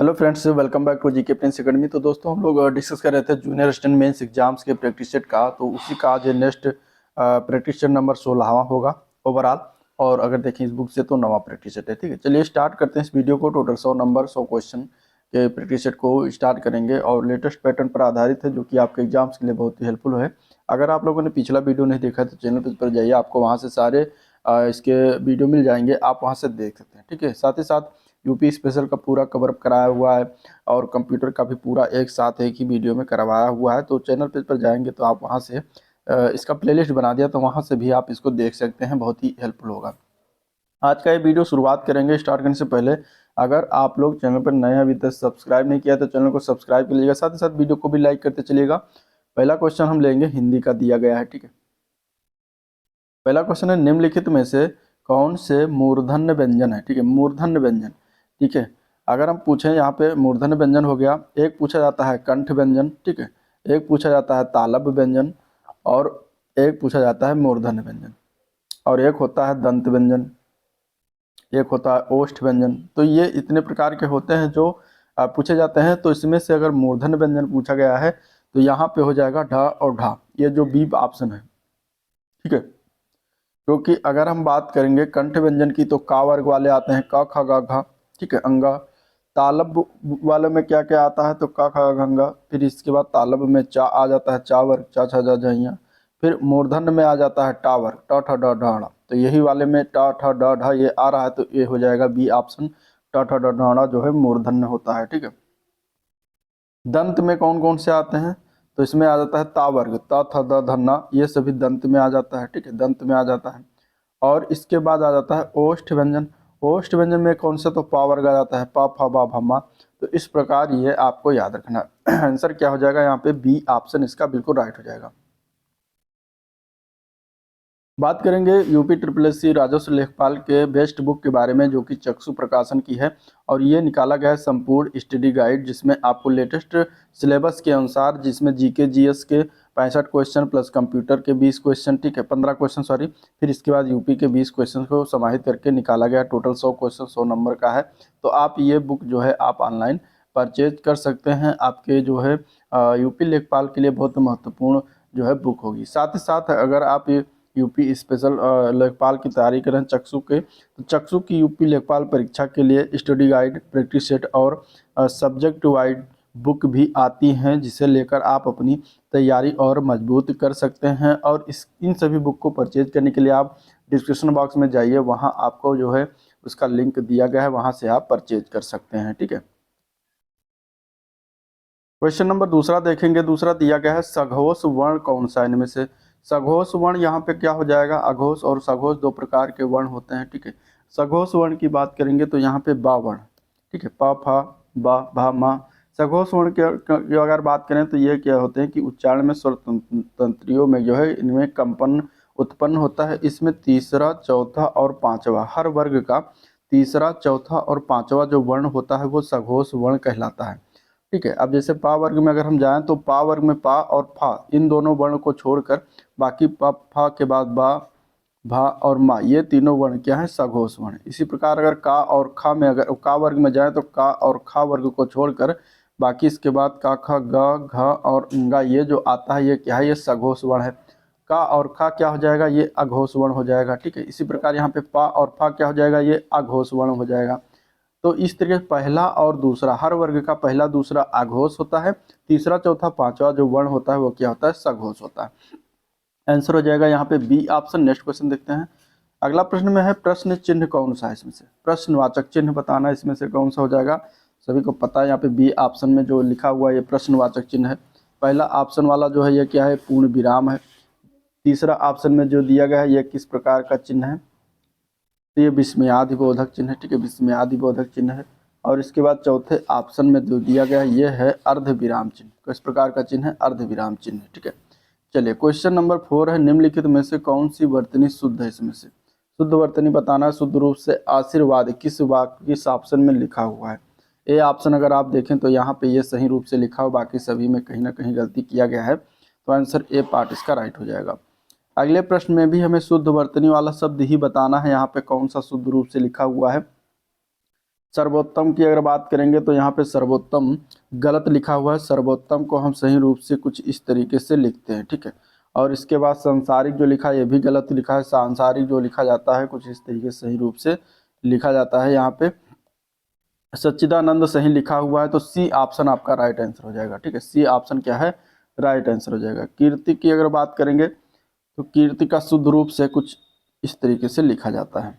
Hello friends, welcome back to GK prince academy. तो दोस्तों, हम लोग डिस्कस कर रहे थे जूनियर असिस्टेंट मेंस एग्जाम्स के प्रैक्टिस सेट का। तो उसी का आज नेक्स्ट प्रैक्टिस सेट नंबर 16वां होगा ओवरऑल। और अगर देखें इस बुक से तो 9वां प्रैक्टिस सेट है। ठीक है, चलिए स्टार्ट करते हैं इस वीडियो को। टोटल 100 नंबर 100 क्वेश्चन के प्रैक्टिस सेट को स्टार्ट करेंगे और लेटेस्ट पैटर्न पर आधारित है, जो कि आपके एग्जाम्स के लिए बहुत ही हेल्पफुल है। अगर आप लोगों ने पिछला वीडियो नहीं देखा तो चैनल पर जाइए, आपको वहाँ से सारे इसके वीडियो मिल जाएंगे, आप वहाँ से देख सकते हैं। ठीक है, साथ ही साथ यूपी स्पेशल का पूरा कवर कराया हुआ है और कंप्यूटर का भी पूरा एक साथ एक ही वीडियो में करवाया हुआ है। तो चैनल पेज पर जाएंगे तो आप वहां से इसका प्लेलिस्ट बना दिया, तो वहां से भी आप इसको देख सकते हैं, बहुत ही हेल्पफुल होगा। आज का ये वीडियो शुरुआत करेंगे। स्टार्ट करने से पहले अगर आप लोग चैनल पर नए हैं, अभी तक सब्सक्राइब नहीं किया तो चैनल को सब्सक्राइब कर लीजिएगा, साथ ही साथ वीडियो को भी लाइक करते चलिएगा। पहला क्वेश्चन हम लेंगे, हिंदी का दिया गया है। ठीक है, पहला क्वेश्चन है, निम्नलिखित में से कौन से मूर्धन्य व्यंजन है। ठीक है, मूर्धन्य व्यंजन। ठीक है, अगर हम पूछें यहाँ पे मूर्धन्य व्यंजन हो गया, एक पूछा जाता है कंठ व्यंजन। ठीक है, एक पूछा जाता है तालव्य व्यंजन और एक पूछा जाता है मूर्धन्य व्यंजन, और एक होता है दंत व्यंजन, एक होता है ओष्ठ व्यंजन। तो ये इतने प्रकार के होते हैं जो पूछे जाते हैं। तो इसमें से अगर मूर्धन्य व्यंजन पूछा गया है तो यहाँ पे हो जाएगा ढ और ढा, ये जो बी ऑप्शन है। ठीक है, क्योंकि अगर हम बात करेंगे कंठ व्यंजन की तो का वर्ग वाले आते हैं क ख ग घ। ठीक है, अंगा। तालब वाले में क्या क्या आता है तो का ख ग घ, फिर इसके बाद तालब में चा आ जाता है, चा वर्ग, चा छा जा झइया। फिर मूर्धन्य में आ जाता है टा वर्ग, ट ठ ड ढ ढ़। तो यही वाले में ट ठ ड ढ ये आ रहा है, तो ये हो जाएगा बी ऑप्शन, ट ठ ड ढ ढ़ जो है मूर्धन्य होता है। ठीक है, दंत में कौन कौन से आते हैं तो इसमें आ जाता है ता वर्ग, त थ द ध न, ये सभी दंत में आ जाता है। ठीक है, दंत में आ जाता है। और इसके बाद आ जाता है ओष्ठ व्यंजन। ओष्ठ व्यंजन में कौन सा तो पा वर्ग आ जाता है, पा फा बा भमा। तो इस प्रकार ये आपको याद रखना। आंसर क्या हो जाएगा यहाँ पे, बी ऑप्शन इसका बिल्कुल राइट हो जाएगा। बात करेंगे यूपी ट्रिपल एस सी राजस्व लेखपाल के बेस्ट बुक के बारे में, जो कि चक्षु प्रकाशन की है। और ये निकाला गया है संपूर्ण स्टडी गाइड, जिसमें आपको लेटेस्ट सिलेबस के अनुसार, जिसमें जीके जीएस के 65 क्वेश्चन प्लस कंप्यूटर के 20 क्वेश्चन, ठीक है 15 क्वेश्चन सॉरी, फिर इसके बाद यूपी के 20 क्वेश्चन को समाहित करके निकाला गया। टोटल 100 क्वेश्चन 100 नंबर का है। तो आप ये बुक जो है आप ऑनलाइन परचेज कर सकते हैं। आपके जो है यूपी लेखपाल के लिए बहुत महत्वपूर्ण जो है बुक होगी। साथ ही साथ अगर आप यूपी स्पेशल लेखपाल की तैयारी करें चक्षु के, तो चक्षु की यूपी लेखपाल परीक्षा के लिए स्टडी गाइड, प्रैक्टिस सेट और सब्जेक्ट वाइड बुक भी आती हैं, जिसे लेकर आप अपनी तैयारी और मजबूत कर सकते हैं। और इन सभी बुक को परचेज करने के लिए आप डिस्क्रिप्शन बॉक्स में जाइए, वहाँ आपको जो है उसका लिंक दिया गया है, वहाँ से आप परचेज कर सकते हैं। ठीक है, क्वेश्चन नंबर दूसरा देखेंगे। दूसरा दिया गया है, सघोष वर्ण कौन सा है इनमें से। सघोष वर्ण यहाँ पे क्या हो जाएगा, अघोष और सघोष दो प्रकार के वर्ण होते हैं। ठीक है, सघोष वर्ण की बात करेंगे तो यहाँ पे बा वर्ण। ठीक है, प फ बा भा मा। सघोष वर्ण की अगर बात करें तो ये क्या होते हैं कि उच्चारण में स्वर तंत्रियों में जो है इनमें कंपन उत्पन्न होता है। इसमें तीसरा, चौथा और पांचवा, हर वर्ग का तीसरा, चौथा और पांचवा जो वर्ण होता है वो सघोष वर्ण कहलाता है। ठीक है, अब जैसे पा वर्ग में अगर हम जाएं तो पा वर्ग में पा और फा, इन दोनों वर्ण को छोड़कर बाकी पा फा के बाद बा, भा और मा, ये तीनों वर्ण क्या है, सघोष वर्ण। इसी प्रकार अगर का और खा में, अगर का वर्ग में जाए तो का और खा वर्ग को छोड़कर बाकी इसके बाद का ख ग घ और ंगा, ये जो आता है ये क्या है, ये सघोष वर्ण है। का और खा क्या हो जाएगा, ये अघोष वर्ण हो जाएगा। ठीक है, इसी प्रकार यहाँ पे पा और फा क्या हो जाएगा, ये अघोष वर्ण हो जाएगा। तो इस तरीके से पहला और दूसरा, हर वर्ग का पहला दूसरा अघोष होता है, तीसरा चौथा पांचवा जो वर्ण होता है वो क्या होता है, सघोष होता है। आंसर हो जाएगा यहाँ पे बी ऑप्शन। नेक्स्ट क्वेश्चन देखते हैं। अगला प्रश्न में है, प्रश्न चिन्ह कौन सा है इसमें से, प्रश्नवाचक चिन्ह बताना इसमें से कौन सा हो जाएगा। सभी को पता है यहाँ पे बी ऑप्शन में जो लिखा हुआ है ये प्रश्नवाचक चिन्ह है। पहला ऑप्शन वाला जो है ये क्या है, पूर्ण विराम है। तीसरा ऑप्शन में जो दिया गया है ये किस प्रकार का चिन्ह है, तो ये विस्मयादिबोधक चिन्ह है। ठीक है, विस्मयादिबोधक चिन्ह है। और इसके बाद चौथे ऑप्शन में जो दिया गया है ये है अर्ध विराम चिन्ह। किस प्रकार का चिन्ह है, अर्ध विराम चिन्ह। ठीक है, चलिए क्वेश्चन नंबर 4 है, निम्नलिखित में से कौन सी वर्तनी शुद्ध है इसमें से। शुद्ध वर्तनी बताना है। शुद्ध रूप से आशीर्वाद किस वाक्य किस ऑप्शन में लिखा हुआ है। ए ऑप्शन अगर आप देखें तो यहाँ पे ये सही रूप से लिखा हो, बाकी सभी में कहीं ना कहीं गलती किया गया है। तो आंसर ए पार्ट इसका राइट हो जाएगा। अगले प्रश्न में भी हमें शुद्ध वर्तनी वाला शब्द ही बताना है। यहाँ पे कौन सा शुद्ध रूप से लिखा हुआ है, सर्वोत्तम की अगर बात करेंगे तो यहाँ पे सर्वोत्तम गलत लिखा हुआ है। सर्वोत्तम को हम सही रूप से कुछ इस तरीके से लिखते हैं, ठीक है। और इसके बाद सांसारिक जो लिखा है ये भी गलत लिखा है। सांसारिक जो लिखा जाता है कुछ इस तरीके से सही रूप से लिखा जाता है। यहाँ पे सच्चिदानंद सही लिखा हुआ है, तो सी ऑप्शन आपका राइट आंसर हो जाएगा, ठीक है। सी ऑप्शन क्या है, राइट आंसर हो जाएगा। कीर्ति की अगर बात करेंगे तो कीर्ति का शुद्ध रूप से कुछ इस तरीके से लिखा जाता है।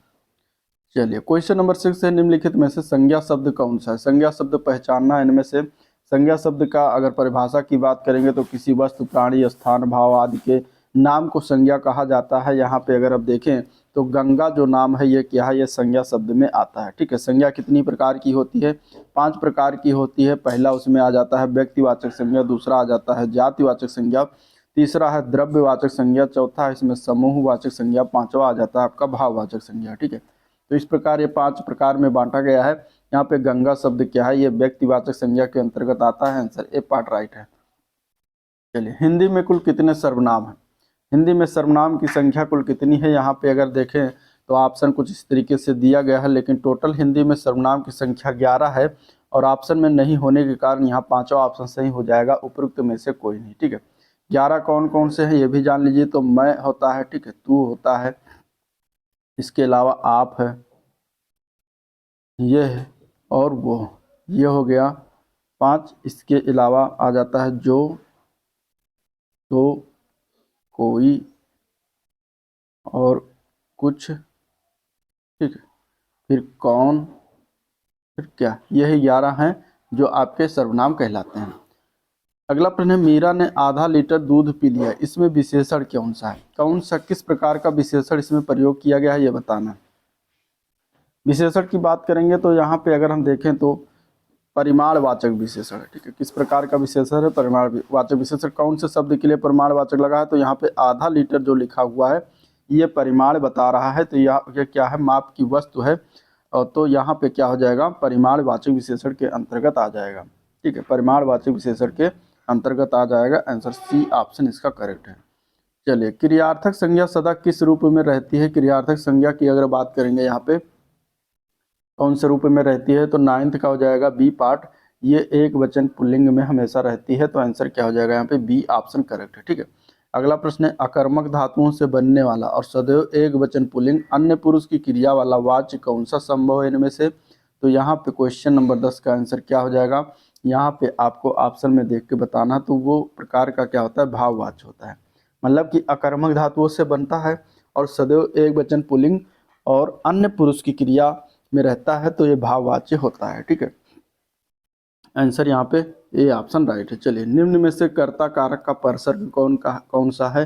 चलिए क्वेश्चन नंबर 6 है, निम्नलिखित में से संज्ञा शब्द कौन सा है। संज्ञा शब्द पहचानना, इनमें से संज्ञा शब्द का अगर परिभाषा की बात करेंगे तो किसी वस्तु, प्राणी, स्थान, भाव आदि के नाम को संज्ञा कहा जाता है। यहाँ पे अगर आप देखें तो गंगा जो नाम है ये क्या है, ये संज्ञा शब्द में आता है, ठीक है। संज्ञा कितनी प्रकार की होती है, 5 प्रकार की होती है। पहला उसमें आ जाता है व्यक्तिवाचक संज्ञा, दूसरा आ जाता है जातिवाचक संज्ञा, तीसरा है द्रव्यवाचक संज्ञा, चौथा है इसमें समूहवाचक संज्ञा, पांचवा आ जाता है आपका भाववाचक संज्ञा, ठीक है। तो इस प्रकार ये 5 प्रकार में बांटा गया है। यहाँ पे गंगा शब्द क्या है, ये व्यक्तिवाचक संज्ञा के अंतर्गत आता है। आंसर ए पार्ट राइट है। चलिए हिंदी में कुल कितने सर्वनाम हैं। हिंदी में सर्वनाम की संख्या कुल कितनी है, यहाँ पे अगर देखें तो ऑप्शन कुछ इस तरीके से दिया गया है, लेकिन टोटल हिंदी में सर्वनाम की संख्या 11 है और ऑप्शन में नहीं होने के कारण यहाँ 5वां ऑप्शन सही हो जाएगा, उपयुक्त में से कोई नहीं, ठीक है। 11 कौन कौन से हैं ये भी जान लीजिए। तो मैं होता है, ठीक है, तू होता है, इसके अलावा आप है, ये है और वो, ये हो गया 5। इसके अलावा आ जाता है जो, तो, कोई और कुछ, ठीक है, फिर कौन, फिर क्या, यही 11 हैं जो आपके सर्वनाम कहलाते हैं। अगला प्रश्न है, मीरा ने आधा लीटर दूध पी लिया, इसमें विशेषण कौन सा है। कौन सा, किस प्रकार का विशेषण इसमें प्रयोग किया गया है ये बताना। विशेषण की बात करेंगे तो यहाँ पे अगर हम देखें तो परिमाणवाचक विशेषण है, ठीक है। किस प्रकार का विशेषण है, परिमाणवाचक विशेषण। कौन से शब्द के लिए परिमाणवाचक लगा है, तो यहाँ पे आधा लीटर जो लिखा हुआ है ये परिमाण बता रहा है, तो यह क्या है, माप की वस्तु है, और तो यहाँ पे क्या हो जाएगा, परिमाणवाचक विशेषण के अंतर्गत आ जाएगा, ठीक है। परिमाणवाचक विशेषण के अंतर्गत आ जाएगा। आंसर सी ऑप्शन इसका करेक्ट है। चलिए क्रियार्थक संज्ञा सदा किस रूप में रहती है। क्रियार्थक संज्ञा की अगर बात करेंगे यहाँ पे कौन से रूप में रहती है, तो 9th का हो जाएगा बी पार्ट, ये एक वचन पुल्लिंग में हमेशा रहती है, तो आंसर क्या हो जाएगा यहाँ पे बी ऑप्शन करेक्ट है, ठीक है। अगला प्रश्न है, अकर्मक धातुओं से बनने वाला और सदैव एक वचन पुल्लिंग अन्य पुरुष की क्रिया वाला वाच्य कौन सा संभव है इनमें से। तो यहाँ पे क्वेश्चन नंबर 10 का आंसर क्या हो जाएगा, यहाँ पे आपको ऑप्शन में देख के बताना, तो वो प्रकार का क्या होता है, भाववाच्य होता है। मतलब कि अकर्मक धातुओं से बनता है और सदैव एक वचन पुल्लिंग और अन्य पुरुष की क्रिया में रहता है, तो ये भाववाच्य होता है, ठीक है। आंसर यहाँ पे ए ऑप्शन राइट है। चलिए निम्न में से कर्ता कारक का परसर्ग कौन सा है।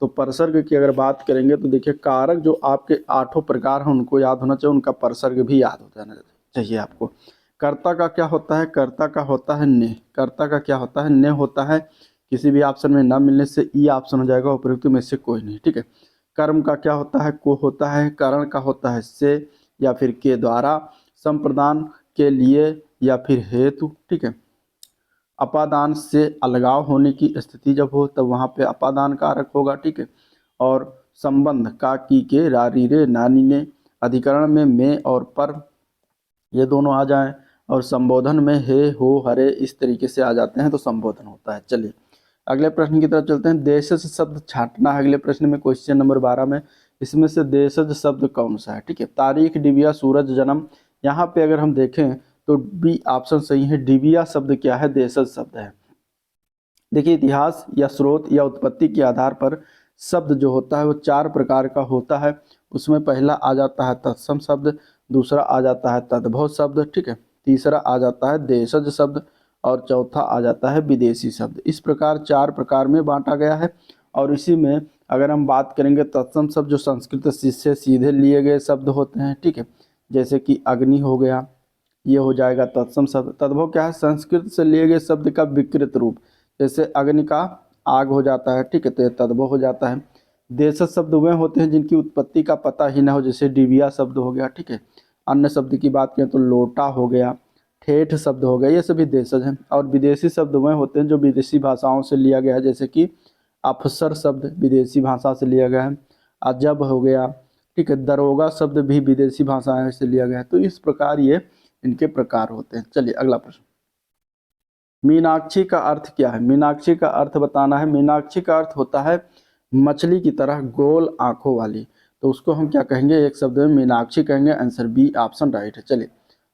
तो परसर्ग की अगर बात करेंगे तो देखिए, कारक जो आपके 8 प्रकार हैं उनको याद होना चाहिए, उनका परसर्ग भी याद हो जाना चाहिए आपको। कर्ता का क्या होता है, कर्ता का होता है ने, कर्ता का क्या होता है, ने होता है। किसी भी ऑप्शन में न मिलने से ई ऑप्शन हो जाएगा, उपयुक्त में से कोई नहीं, ठीक है। कर्म का क्या होता है, को होता है। कारण का होता है से या फिर के द्वारा, संप्रदान के लिए या फिर हेतु, ठीक है। अपादान से अलगाव होने की स्थिति जब हो तब वहाँ पे अपादान कारक होगा, ठीक है। और संबंध का, की, के, रारी, रे, नानी, ने। अधिकरण में और पर ये दोनों आ जाएं, और संबोधन में हे, हो, हरे इस तरीके से आ जाते हैं, तो संबोधन होता है। चलिए अगले प्रश्न की तरफ चलते हैं। देशज शब्द छांटना है अगले प्रश्न में, क्वेश्चन नंबर 12 में। इसमें से देशज शब्द कौन सा है, ठीक है। तारीख, डिबिया, सूरज, जन्म। यहाँ पे अगर हम देखें तो बी ऑप्शन सही है। डिबिया शब्द क्या है, देशज शब्द है। देखिए इतिहास या स्रोत या उत्पत्ति के आधार पर शब्द जो होता है वो 4 प्रकार का होता है। उसमें पहला आ जाता है तत्सम शब्द, दूसरा आ जाता है तद्भव शब्द, ठीक है, तीसरा आ जाता है देशज शब्द और चौथा आ जाता है विदेशी शब्द। इस प्रकार 4 प्रकार में बांटा गया है। और इसी में अगर हम बात करेंगे तत्सम शब्द जो संस्कृत से सीधे लिए गए शब्द होते हैं, ठीक है, जैसे कि अग्नि हो गया, ये हो जाएगा तत्सम शब्द। तद्भव क्या है, संस्कृत से लिए गए शब्द का विकृत रूप, जैसे अग्नि का आग हो जाता है, ठीक है, तो ये तद्भव हो जाता है। देशज शब्द वे होते हैं जिनकी उत्पत्ति का पता ही ना हो, जैसे डिबिया शब्द हो गया, ठीक है। अन्य शब्द की बात करें तो लोटा हो गया, ठेठ शब्द हो गया, ये सभी देशज हैं। और विदेशी शब्द वे होते हैं जो विदेशी भाषाओं से लिया गया है, जैसे कि अफसर शब्द विदेशी भाषा से लिया गया है, अजब हो गया, ठीक है। दरोगा शब्द भी विदेशी भाषा से लिया गया है। तो इस प्रकार ये इनके प्रकार होते हैं। चलिए अगला प्रश्न, मीनाक्षी का अर्थ क्या है? मीनाक्षी का अर्थ बताना है। मीनाक्षी का अर्थ होता है मछली की तरह गोल आंखों वाली, तो उसको हम क्या कहेंगे? एक शब्द में मीनाक्षी कहेंगे। आंसर बी ऑप्शन राइट है। चलिए,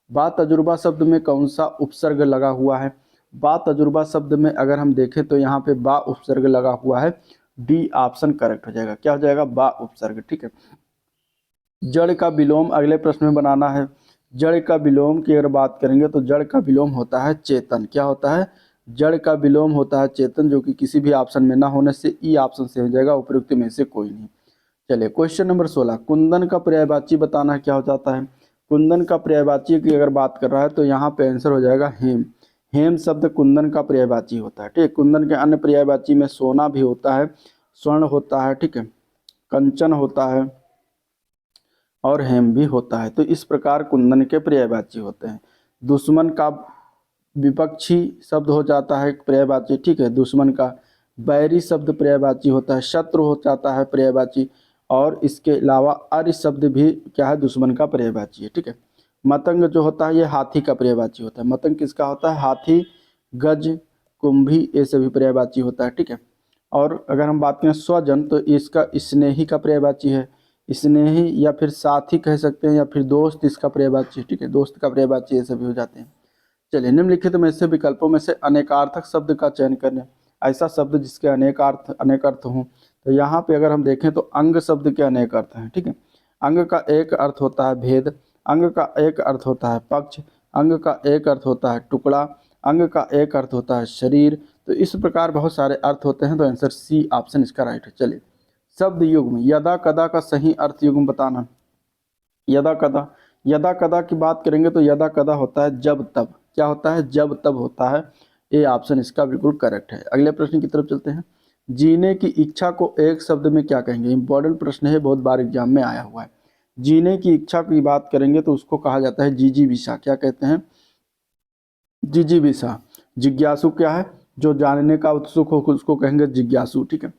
बा तजुर्बा शब्द में कौन सा उपसर्ग लगा हुआ है? बा तजुर्बा शब्द में अगर हम देखें तो यहाँ पे बा उपसर्ग लगा हुआ है। डी ऑप्शन करेक्ट हो जाएगा। क्या हो जाएगा? बा उपसर्ग। ठीक है। जड़ का विलोम अगले प्रश्न में बनाना है। जड़ का विलोम की अगर बात करेंगे तो जड़ का विलोम होता है चेतन। क्या होता है? जड़ का विलोम होता है चेतन, जो कि किसी भी ऑप्शन में ना होने से ई ऑप्शन से हो जाएगा, उपयुक्त में से कोई नहीं। चलिए क्वेश्चन नंबर 16, कुंदन का पर्यायवाची बताना है। क्या हो जाता है? कुंदन का पर्यायवाची की अगर बात कर रहा है तो यहाँ पे आंसर हो जाएगा हेम। हेम शब्द कुंदन का पर्यायवाची होता है। ठीक है। कुंदन के अन्य पर्यायवाची में सोना भी होता है, स्वर्ण होता है, ठीक है, कंचन होता है और हेम भी होता है। तो इस प्रकार कुंदन के पर्यायवाची होते हैं। दुश्मन का विपक्षी शब्द हो जाता है पर्यायवाची। ठीक है। दुश्मन का बैरी शब्द पर्यायवाची होता है। शत्रु हो जाता है पर्यायवाची। और इसके अलावा अर्य शब्द भी क्या है? दुश्मन का पर्यायवाची है। ठीक है। मतंग जो होता है ये हाथी का पर्यायवाची होता है। मतंग किसका होता है? हाथी, गज, कुंभी, ये सभी पर्यायवाची होता है। ठीक है। और अगर हम बात करें स्वजन तो इसका स्नेही का पर्यायवाची है। स्नेही या फिर साथी कह सकते हैं, या फिर दोस्त इसका पर्यायवाची। ठीक है। दोस्त का पर्यायवाची ये सभी हो जाते हैं। चलिए, निम्नलिखित में से विकल्पों में से अनेकार्थक शब्द का चयन करें। ऐसा शब्द जिसके अनेक अर्थ हों। तो यहाँ पे अगर हम देखें तो अंग शब्द के अनेक अर्थ हैं। ठीक है। अंग का एक अर्थ होता है भेद, अंग का एक अर्थ होता है पक्ष, अंग का एक अर्थ होता है टुकड़ा, अंग का एक अर्थ होता है शरीर। तो इस प्रकार बहुत सारे अर्थ होते हैं। तो आंसर सी ऑप्शन इसका राइट है। चलिए, शब्द युग्म यदा कदा का सही अर्थ युग्म बताना। यदा कदा, यदा कदा की बात करेंगे तो यदा कदा होता है जब तब। क्या होता है? जब तब होता है। ये ऑप्शन इसका बिल्कुल करेक्ट है। अगले प्रश्न की तरफ चलते हैं। जीने की इच्छा को एक शब्द में क्या कहेंगे? इंपॉर्टेंट प्रश्न है, बहुत बार एग्जाम में आया हुआ है। जीने की इच्छा की बात करेंगे तो उसको कहा जाता है जिजीविषा। क्या कहते हैं? जिजीविषा। जिज्ञासु क्या है? जो जानने का उत्सुक हो उसको कहेंगे जिज्ञासु। ठीक है।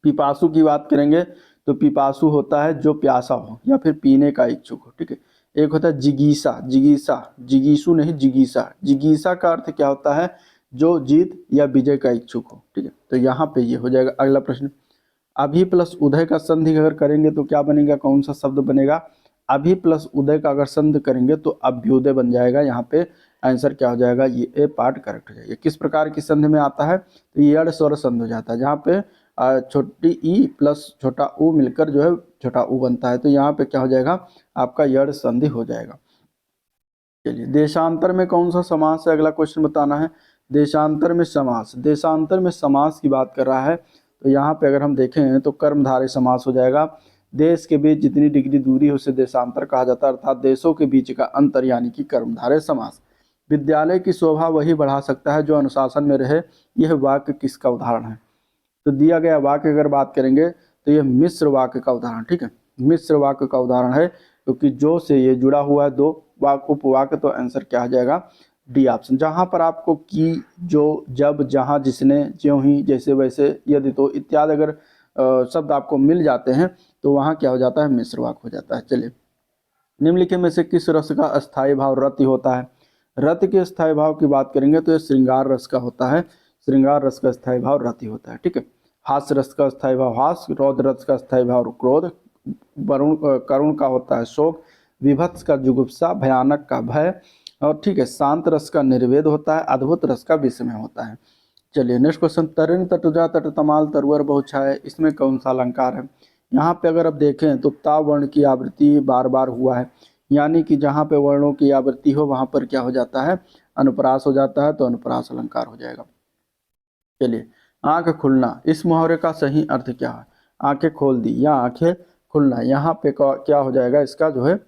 पिपासु की बात करेंगे तो पिपासु होता है जो प्यासा हो या फिर पीने का इच्छुक हो। ठीक है। एक होता है जिगीसा। जिगीसा, जिगीसु नहीं, जिगीसा। जिगीसा का अर्थ क्या होता है? जो जीत या विजय का इच्छुक हो। ठीक है। तो यहाँ पे ये हो जाएगा। अगला प्रश्न, अभी प्लस उदय का संधि अगर करेंगे तो क्या बनेगा? कौन सा शब्द बनेगा? अभी प्लस उदय का अगर संधि करेंगे तो अभ्युदय बन जाएगा। यहाँ पे आंसर क्या हो जाएगा? ये ए पार्ट करेक्ट हो जाएगा। किस प्रकार की संधि में आता है? तो ये अड़ स्वर संधि हो जाता है, जहाँ पे छोटी ई प्लस छोटा ऊ मिलकर जो है छोटा ऊ बनता है। तो यहाँ पे क्या हो जाएगा? आपका यड़ संधि हो जाएगा। चलिए, देशांतर में कौन सा समास है? अगला क्वेश्चन बताना है। देशांतर में समास, देशांतर में समास की बात कर रहा है तो यहाँ पे अगर हम देखें तो कर्मधारय समास हो जाएगा। देश के बीच जितनी डिग्री दूरी है उसे देशांतर कहा जाता है, अर्थात देशों के बीच का अंतर, यानी कि कर्मधारय समास। विद्यालय की शोभा वही बढ़ा सकता है जो अनुशासन में रहे, यह वाक्य किसका उदाहरण है? तो दिया गया वाक्य अगर बात करेंगे तो यह मिश्र वाक्य का उदाहरण। ठीक है। मिश्र वाक्य का उदाहरण है, क्योंकि जो से ये जुड़ा हुआ है दो वाक्य उपवाक्य। तो आंसर क्या आ जाएगा? D option. जहां पर आपको की, जो, जब, जहां, जिसने, ज्यों ही, जैसे, वैसे, यदि, तो इत्यादि अगर शब्द आपको मिल जाते हैं तो वहां क्या हो जाता है? मिश्र वाक्य हो जाता है। चलिए, निम्नलिखित में से किस रस का अस्थायी भाव रति होता है? रति के स्थायी भाव की बात करेंगे तो यह श्रृंगार रस का होता है। श्रृंगार रस का स्थायी भाव रति होता है। ठीक है। हास्य रस का स्थायी भाव हास्य, रौद्र रस का स्थायी भाव क्रोध, करुण का होता है शोक, विभत्स का जुगुप्सा, भयानक का भय, और ठीक है, शांत रस का निर्वेद होता है, अद्भुत रस का विस्मय होता है। चलिए नेक्स्ट क्वेश्चन, तरण तटुजा तट तमाल तरुअर बहुछाय, इसमें कौन सा अलंकार है? यहाँ पे अगर आप देखें तो ता वर्ण की आवृत्ति बार बार हुआ है, यानी कि जहाँ पे वर्णों की आवृत्ति हो वहाँ पर क्या हो जाता है? अनुप्रास हो जाता है। तो अनुप्रास अलंकार हो जाएगा। चलिए, आंख खुलना, इस मुहावरे का सही अर्थ क्या है? आंखें खोल दी या आंखें खुलना, यहाँ पे क्या हो जाएगा इसका जो है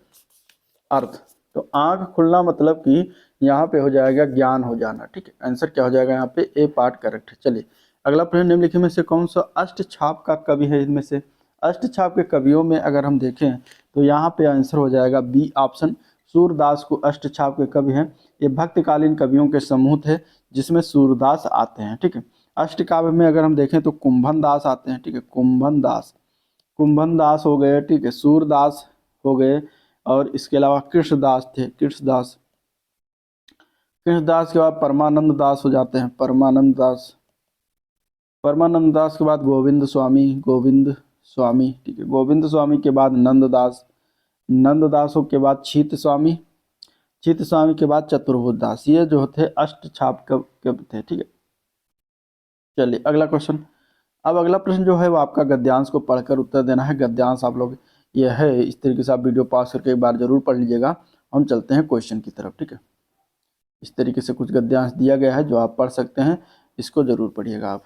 अर्थ? तो आंख खुलना मतलब कि यहाँ पे हो जाएगा ज्ञान हो जाना। ठीक है। आंसर क्या हो जाएगा यहाँ पे? ए पार्ट करेक्ट है। चलिए, अगला प्रश्न, निम्नलिखित में से कौन सा अष्टछाप का कवि है? इनमें से अष्टछाप के कवियों में अगर हम देखें तो यहाँ पे आंसर हो जाएगा बी ऑप्शन। सूरदास को अष्टछाप के कवि हैं। ये भक्तकालीन कवियों के समूह थे जिसमें सूरदास आते हैं। ठीक है। अष्टकाव्य में अगर हम देखें तो कुंभन दास आते हैं। ठीक है। कुंभन दास हो गए। ठीक है। सूरदास हो गए, और इसके अलावा कृष्णदास थे, कृष्णदास। कृष्णदास के बाद परमानंद दास हो जाते हैं, परमानंद दास। परमानंद दास के बाद गोविंद स्वामी, गोविंद स्वामी, ठीक है। गोविंद स्वामी के बाद नंददास, नंददासों के बाद छीत स्वामी, छीत स्वामी के बाद चतुर्भुज दास। ये जो थे अष्ट छाप कवि थे, ठीक है। चलिए अगला क्वेश्चन। अब अगला प्रश्न जो है वो आपका गद्यांश को पढ़कर उत्तर देना है। गद्यांश आप लोग ये है, इस तरीके से आप वीडियो पॉज करके एक बार जरूर पढ़ लीजिएगा। हम चलते हैं क्वेश्चन की तरफ, ठीक है। इस तरीके से कुछ गद्यांश दिया गया है जो आप पढ़ सकते हैं, इसको जरूर पढ़िएगा आप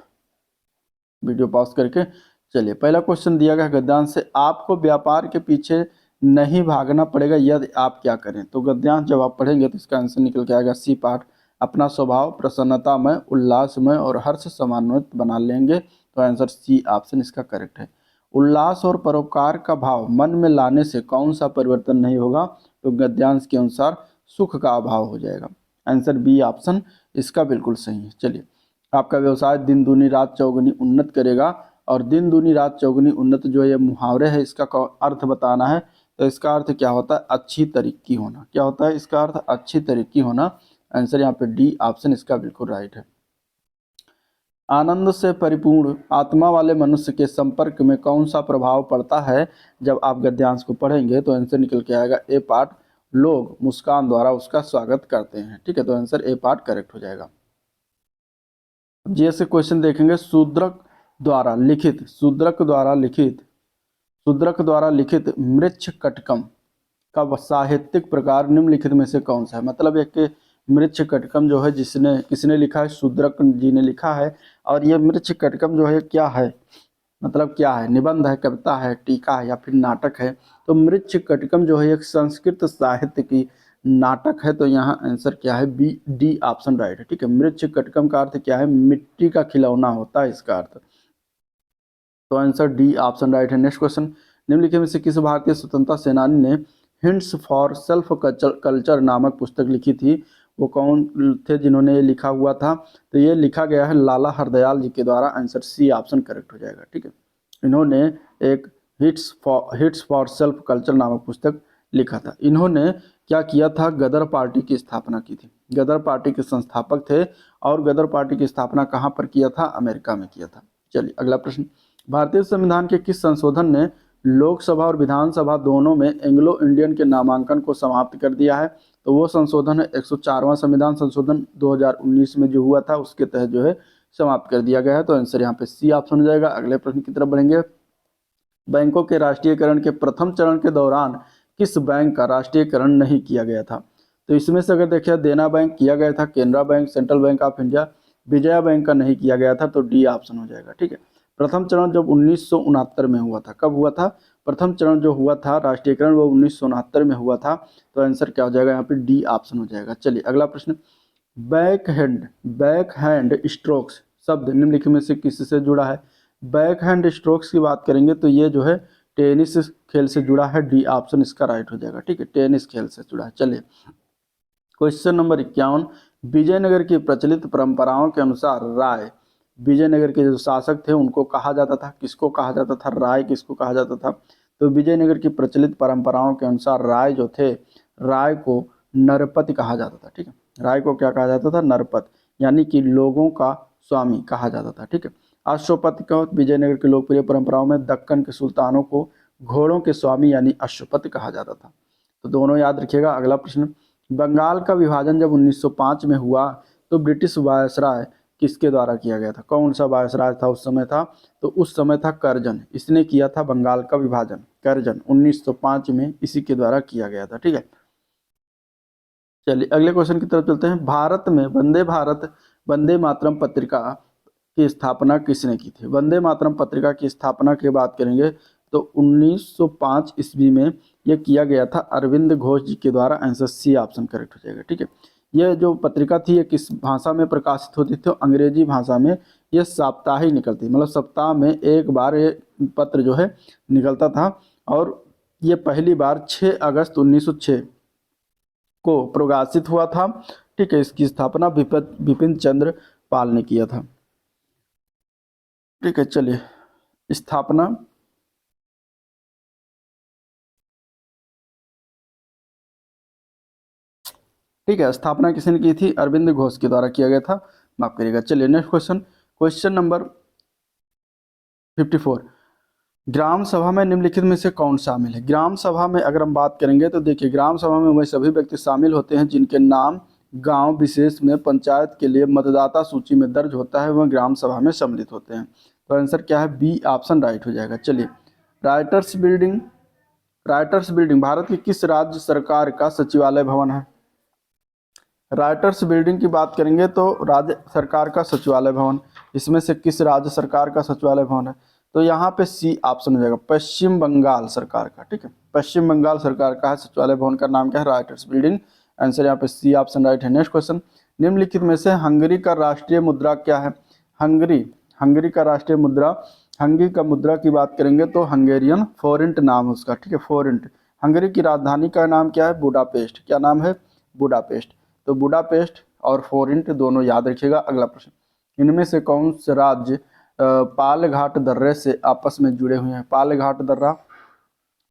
वीडियो पॉज करके। चलिए पहला क्वेश्चन दिया गया गद्यांश से, आपको व्यापार के पीछे नहीं भागना पड़ेगा यदि आप क्या करें। तो गद्यांश जब आप पढ़ेंगे तो इसका आंसर निकल के आएगा सी पार्ट, अपना स्वभाव प्रसन्नतामय, उल्लासमय और हर्ष समन्वित बना लेंगे। तो आंसर सी ऑप्शन इसका करेक्ट है। उल्लास और परोपकार का भाव मन में लाने से कौन सा परिवर्तन नहीं होगा। तो गद्यांश के अनुसार सुख का अभाव हो जाएगा। आंसर बी ऑप्शन इसका बिल्कुल सही है। चलिए, आपका व्यवसाय दिन दूनी रात चौगुनी उन्नत करेगा। और दिन दूनी रात चौगुनी उन्नत जो ये मुहावरे है, इसका अर्थ बताना है। तो इसका अर्थ क्या होता है, अच्छी तरक्की होना। क्या होता है इसका अर्थ, अच्छी तरक्की होना। आंसर यहाँ पे डी ऑप्शन इसका बिल्कुल राइट है। आनंद से परिपूर्ण आत्मा वाले मनुष्य के संपर्क में कौन सा प्रभाव पड़ता है। जब आप गद्यांश को पढ़ेंगे तो आंसर निकल के आएगा ए पार्ट, लोग मुस्कान द्वारा उसका स्वागत करते हैं, ठीक है। तो आंसर ए पार्ट करेक्ट हो जाएगा। जैसे क्वेश्चन देखेंगे, शूद्रक द्वारा लिखित, शूद्रक द्वारा लिखित, शूद्रक द्वारा लिखित मृच्छ कटकम का साहित्यिक प्रकार निम्नलिखित में से कौन सा है। मतलब एक मृच्छ कटकम जो है जिसने किसने लिखा है, शूद्रक जी ने लिखा है। और ये मृच्छ कटकम जो है क्या है, मतलब क्या है, निबंध है, कविता है, टीका है या फिर नाटक है। तो मृच्छ कटकम जो है एक संस्कृत साहित्य की नाटक है। तो यहाँ आंसर क्या है, बी डी ऑप्शन राइट है, ठीक है। मृच्छ कटकम का अर्थ क्या है, मिट्टी का खिलौना होता है इसका अर्थ। तो आंसर डी ऑप्शन राइट है। नेक्स्ट क्वेश्चन, निम्नलिखित में से किस भारतीय स्वतंत्रता सेनानी ने हिंट्स फॉर सेल्फ कल्चर नामक पुस्तक लिखी थी। वो कौन थे जिन्होंने ये लिखा हुआ था। तो ये लिखा गया है लाला हरदयाल जी के द्वारा। आंसर सी ऑप्शन करेक्ट हो जाएगा, ठीक है। इन्होंने एक हिट्स फॉर सेल्फ कल्चर नामक पुस्तक लिखा था। इन्होंने क्या किया था, गदर पार्टी की स्थापना की थी। गदर पार्टी के संस्थापक थे। और गदर पार्टी की स्थापना कहाँ पर किया था, अमेरिका में किया था। चलिए अगला प्रश्न, भारतीय संविधान के किस संशोधन ने लोकसभा और विधानसभा दोनों में एंग्लो इंडियन के नामांकन को समाप्त कर दिया है। तो वो संशोधन है 104वां संविधान संशोधन 2019 में जो हुआ था, उसके तहत जो है समाप्त कर दिया गया है। तो आंसर यहाँ पे सी ऑप्शन हो जाएगा। अगले प्रश्न की तरफ बढ़ेंगे, बैंकों के राष्ट्रीयकरण के प्रथम चरण के दौरान किस बैंक का राष्ट्रीयकरण नहीं किया गया था। तो इसमें से अगर देखिए, देना बैंक किया गया था, Canara bank, central bank of India, Vijaya bank का नहीं किया गया था। तो डी ऑप्शन हो जाएगा, ठीक है। प्रथम चरण जब 1969 में हुआ था, कब हुआ था, प्रथम चरण जो हुआ था राष्ट्रीयकरण वो 1969 में हुआ था। तो आंसर क्या हो जाएगा, यहाँ पे डी ऑप्शन हो जाएगा। चलिए अगला प्रश्न, बैक हैंड स्ट्रोक्स शब्द निम्नलिखित में से किससे जुड़ा है। बैक हैंड स्ट्रोक्स की बात करेंगे तो ये जो है टेनिस खेल से जुड़ा है। डी ऑप्शन इसका राइट हो जाएगा, ठीक है। टेनिस खेल से जुड़ा है। चलिए क्वेश्चन नंबर 51, विजयनगर की प्रचलित परंपराओं के अनुसार राय, विजयनगर के जो शासक थे उनको कहा जाता था, किसको कहा जाता था, राय किसको कहा जाता था। तो विजयनगर की प्रचलित परंपराओं के अनुसार राय जो थे, राय को नरपति कहा जाता था, ठीक है। राय को क्या कहा जाता था, नरपत, यानी कि लोगों का स्वामी कहा जाता था, ठीक है। अश्वपति का विजयनगर की लोकप्रिय परंपराओं में दक्कन के सुल्तानों को घोड़ों के स्वामी यानी अश्वपति कहा जाता था। तो दोनों याद रखिएगा। अगला प्रश्न, बंगाल का विभाजन जब 1905 में हुआ तो ब्रिटिश वायसराय किसके द्वारा किया गया था। कौन सा वायसराय था उस समय था, तो उस समय था कर्जन। इसने किया था बंगाल का विभाजन, कर्जन 1905 में इसी के द्वारा किया गया था, ठीक है। चलिए अगले क्वेश्चन की तरफ चलते हैं, भारत में वंदे मातरम पत्रिका की स्थापना किसने की थी। वंदे मातरम पत्रिका की स्थापना की बात करेंगे तो 1905 ईस्वी में यह किया गया था अरविंद घोष जी के द्वारा। आंसर सी ऑप्शन करेक्ट हो जाएगा, ठीक है। यह जो पत्रिका थी ये किस भाषा में प्रकाशित होती थी, अंग्रेजी भाषा में। यह साप्ताहिक निकलती, मतलब सप्ताह में एक बार ये पत्र जो है निकलता था। और ये पहली बार 6 अगस्त 1906 को प्रकाशित हुआ था, ठीक है। इसकी स्थापना बिपिन चंद्र पाल ने किया था, ठीक है। चलिए स्थापना ठीक है। स्थापना किसने की थी? अरविंद घोष के द्वारा किया गया था, माफ करिएगा। चलिए नेक्स्ट क्वेश्चन, क्वेश्चन नंबर 54। ग्राम सभा में निम्नलिखित में से कौन शामिल है? ग्राम सभा में अगर हम बात करेंगे तो देखिए, ग्राम सभा में वह सभी व्यक्ति शामिल होते हैं जिनके नाम गांव विशेष में पंचायत के लिए मतदाता सूची में दर्ज होता है, वह ग्राम सभा में सम्मिलित होते हैं। तो आंसर क्या है? बी ऑप्शन राइट हो जाएगा। चलिए, writers building, writers building Bharat की किस राज्य सरकार का सचिवालय भवन है? राइटर्स बिल्डिंग की बात करेंगे तो राज्य सरकार का सचिवालय भवन, इसमें से किस राज्य सरकार का सचिवालय भवन है? तो यहाँ पे सी ऑप्शन हो जाएगा, पश्चिम बंगाल सरकार का। ठीक है, पश्चिम बंगाल सरकार का है सचिवालय भवन का नाम क्या है? Writers building. आंसर यहाँ पे सी ऑप्शन राइट है। नेक्स्ट क्वेश्चन, निम्नलिखित में से हंगरी का राष्ट्रीय मुद्रा क्या है? हंगरी, हंगरी का राष्ट्रीय मुद्रा, हंगरी का मुद्रा की बात करेंगे तो हंगेरियन फोरेंट नाम है उसका। ठीक है, फोरेंट। हंगरी की राजधानी का नाम क्या है? बुडापेस्ट। क्या नाम है? बुडापेस्ट। तो बुडापेस्ट और फोरेंट दोनों याद रखिएगा। अगला प्रश्न, इनमें से कौन से राज्य पाल घाट दर्रे से आपस में जुड़े हुए हैं? पाल घाट दर्रा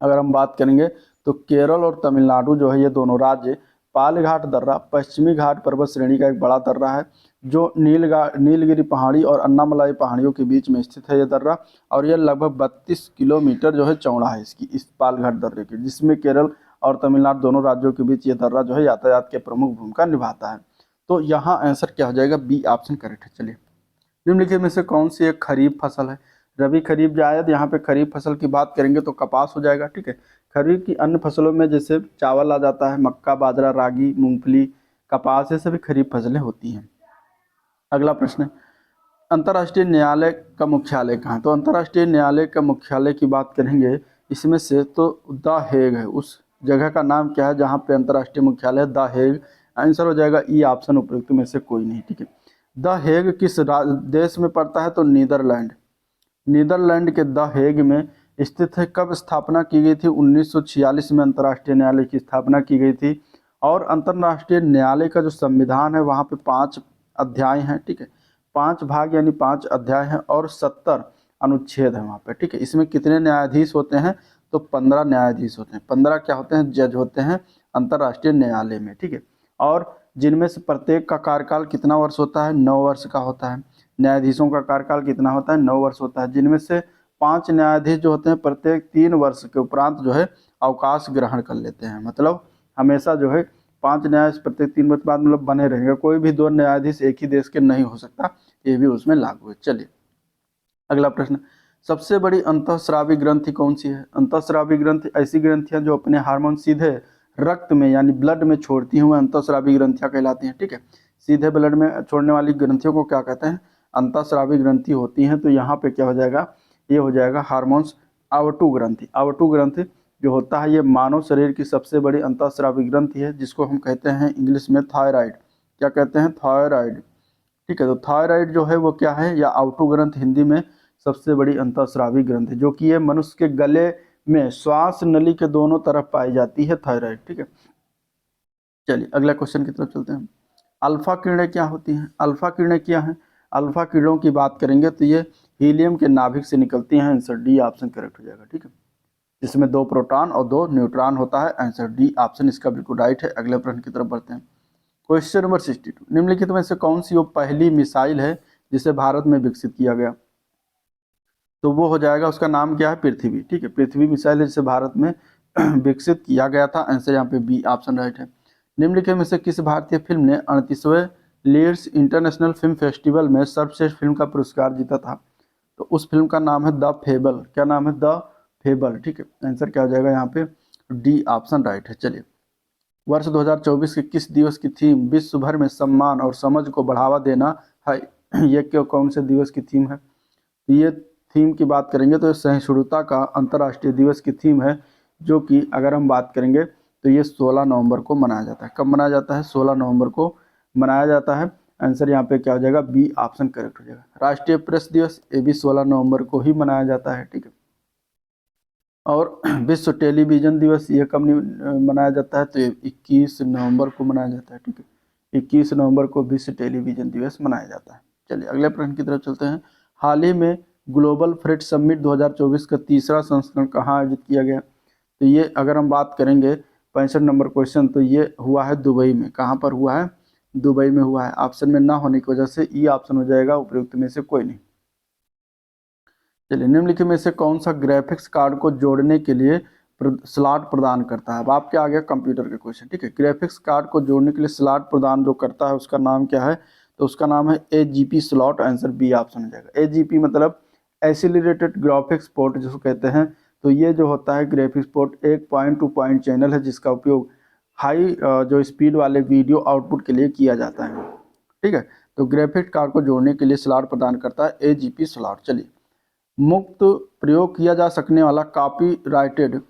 अगर हम बात करेंगे तो केरल और तमिलनाडु जो है, ये दोनों राज्य पाल घाट दर्रा पश्चिमी घाट पर्वत श्रेणी का एक बड़ा दर्रा है जो नीलगिरी पहाड़ी और अन्नामलाई पहाड़ियों के बीच में स्थित है ये दर्रा, और यह लगभग 32 किलोमीटर जो है चौड़ा है इसकी, इस पाल घाट दर्रे की, जिसमें केरल और तमिलनाडु दोनों राज्यों के बीच ये दर्रा जो है यातायात के प्रमुख भूमिका निभाता है। तो यहाँ आंसर क्या हो जाएगा? बी ऑप्शन करेक्ट है। चलिए, निम्नलिखित में से कौन सी एक खरीफ फसल है? रबी खरीफ जायद, यहाँ पे खरीफ फसल की बात करेंगे तो कपास हो जाएगा। ठीक है, खरीफ की अन्य फसलों में जैसे चावल आ जाता है, मक्का, बाजरा, रागी, मूंगफली, कपास, ये सभी खरीफ फसलें होती हैं। अगला प्रश्न है, अंतर्राष्ट्रीय न्यायालय का मुख्यालय कहाँ है? तो अंतर्राष्ट्रीय न्यायालय का मुख्यालय की बात करेंगे इसमें से तो द हेग है, उस जगह का नाम क्या है जहाँ पे अंतर्राष्ट्रीय मुख्यालय है? The Hague. आंसर हो जाएगा ई ऑप्शन, उपयुक्त में से कोई नहीं। ठीक है, द हेग किस देश में पड़ता है? तो नीदरलैंड। नीदरलैंड के द हेग में स्थित है। कब स्थापना की गई थी? 1946 में अंतर्राष्ट्रीय न्यायालय की स्थापना की गई थी। और अंतर्राष्ट्रीय न्यायालय का जो संविधान है वहाँ पे 5 अध्याय हैं। ठीक है, 5 भाग यानी 5 अध्याय हैं और 70 अनुच्छेद हैं वहाँ पे। ठीक है, इसमें कितने न्यायाधीश होते हैं? तो 15 न्यायाधीश होते हैं। 15 क्या होते हैं? जज होते हैं अंतर्राष्ट्रीय न्यायालय में। ठीक है, और जिनमें से प्रत्येक का कार्यकाल कितना वर्ष होता है? 9 वर्ष का होता है। न्यायाधीशों का कार्यकाल कितना होता है? 9 वर्ष होता है, जिनमें से 5 न्यायाधीश जो होते हैं प्रत्येक 3 वर्ष के उपरांत जो है अवकाश ग्रहण कर लेते हैं। मतलब हमेशा जो है 5 न्यायाधीश प्रत्येक 3 वर्ष बाद मतलब बने रहेंगे, कोई भी 2 न्यायाधीश एक ही देश के नहीं हो सकता, ये भी उसमें लागू है। चलिए, अगला प्रश्न, सबसे बड़ी अंतःस्रावी ग्रंथि कौन सी है? अंतःस्रावी ग्रंथि ऐसी ग्रंथियां जो अपने हार्मोन सीधे रक्त में यानी ब्लड में छोड़ती हुए अंतःस्रावी ग्रंथियां कहलाती हैं। ठीक है, सीधे ब्लड में छोड़ने वाली ग्रंथियों को क्या कहते हैं? अंतःस्रावी ग्रंथि होती हैं। तो यहाँ पे क्या हो जाएगा? ये हो जाएगा हार्मोन्स आवटु ग्रंथि। आवटु ग्रंथि जो होता है ये मानव शरीर की सबसे बड़ी अंतःस्रावी ग्रंथि है, जिसको हम कहते हैं इंग्लिश में थायराइड। क्या कहते हैं? थायराइड। ठीक है, तो थायराइड जो है वो क्या है, या आवटु ग्रंथ हिंदी में सबसे बड़ी अंतःस्रावी ग्रंथि, जो कि ये मनुष्य के गले में श्वास नली के दोनों तरफ पाई जाती है थायराइड। ठीक है, चलिए अगला क्वेश्चन की तरफ चलते हैं। अल्फा किरणें क्या होती हैं? अल्फा किरणें क्या हैं? अल्फा किरणों की बात करेंगे तो ये हीलियम के नाभिक से निकलती हैं। आंसर डी ऑप्शन करेक्ट हो जाएगा। ठीक है, जिसमें 2 प्रोटॉन और 2 न्यूट्रॉन होता है। आंसर डी ऑप्शन इसका बिल्कुल राइट है। अगले प्रश्न की तरफ बढ़ते हैं। क्वेश्चन नंबर 62, निम्नलिखित में से कौन सी वो पहली मिसाइल है जिसे भारत में विकसित किया गया? तो वो हो जाएगा, उसका नाम क्या है? पृथ्वी। ठीक है, पृथ्वी मिसाइल है जिसे भारत में विकसित किया गया था। आंसर यहाँ पे बी ऑप्शन राइट है। निम्नलिखित में से किस भारतीय फिल्म ने 38वें लीड्स इंटरनेशनल फिल्म फेस्टिवल में सर्वश्रेष्ठ फिल्म का पुरस्कार जीता था? तो उस फिल्म का नाम है द फेबल। क्या नाम है? The fable. ठीक है, आंसर क्या हो जाएगा यहाँ पे? डी ऑप्शन राइट है। चलिए, वर्ष 2024 के किस दिवस की थीम विश्व भर में सम्मान और समझ को बढ़ावा देना है? ये क्यों, कौन से दिवस की थीम है? ये थीम की बात करेंगे तो सहिष्णुता का अंतर्राष्ट्रीय दिवस की थीम है, जो कि अगर हम बात करेंगे तो ये 16 नवंबर को मनाया जाता है। कब मनाया जाता है? 16 नवंबर को मनाया जाता है। आंसर यहाँ पे क्या हो जाएगा? बी ऑप्शन करेक्ट हो जाएगा। राष्ट्रीय प्रेस दिवस ये भी 16 नवंबर को ही मनाया जाता है। ठीक है, और विश्व टेलीविजन दिवस ये कब मनाया जाता है? तो ये 21 नवंबर को मनाया जाता है। ठीक है, 21 नवंबर को विश्व टेलीविजन दिवस मनाया जाता है। चलिए अगले प्रश्न की तरफ चलते हैं। हाल ही में ग्लोबल फ्रेट समिट 2024 का तीसरा संस्करण कहाँ आयोजित किया गया? तो ये अगर हम बात करेंगे 65 नंबर क्वेश्चन तो ये हुआ है दुबई में। कहाँ पर हुआ है? दुबई में हुआ है। ऑप्शन में ना होने की वजह से ई ऑप्शन हो जाएगा, उपयुक्त में से कोई नहीं। चलिए, निम्नलिखित में से कौन सा ग्राफिक्स कार्ड को जोड़ने के लिए स्लॉट प्रदान करता है? अब आपके आ गया कंप्यूटर के क्वेश्चन, ठीक है। ग्राफिक्स कार्ड को जोड़ने के लिए स्लॉट प्रदान जो करता है उसका नाम क्या है? तो उसका नाम है AGP slot. Answer b option हो जाएगा। AGP मतलब एक्सीलरेटेड ग्राफिक्स पोर्ट जिसको कहते हैं। तो ये जो होता है ग्राफिक्स पोर्ट एक पॉइंट टू पॉइंट चैनल है जिसका उपयोग हाई जो स्पीड वाले वीडियो आउटपुट के लिए किया जाता है, ठीक है। तो ग्राफिक्स कार्ड को जोड़ने के लिए स्लॉट प्रदान करता है AGP स्लॉट। चलिए, मुक्त प्रयोग किया जा सकने वाला कॉपीराइटेड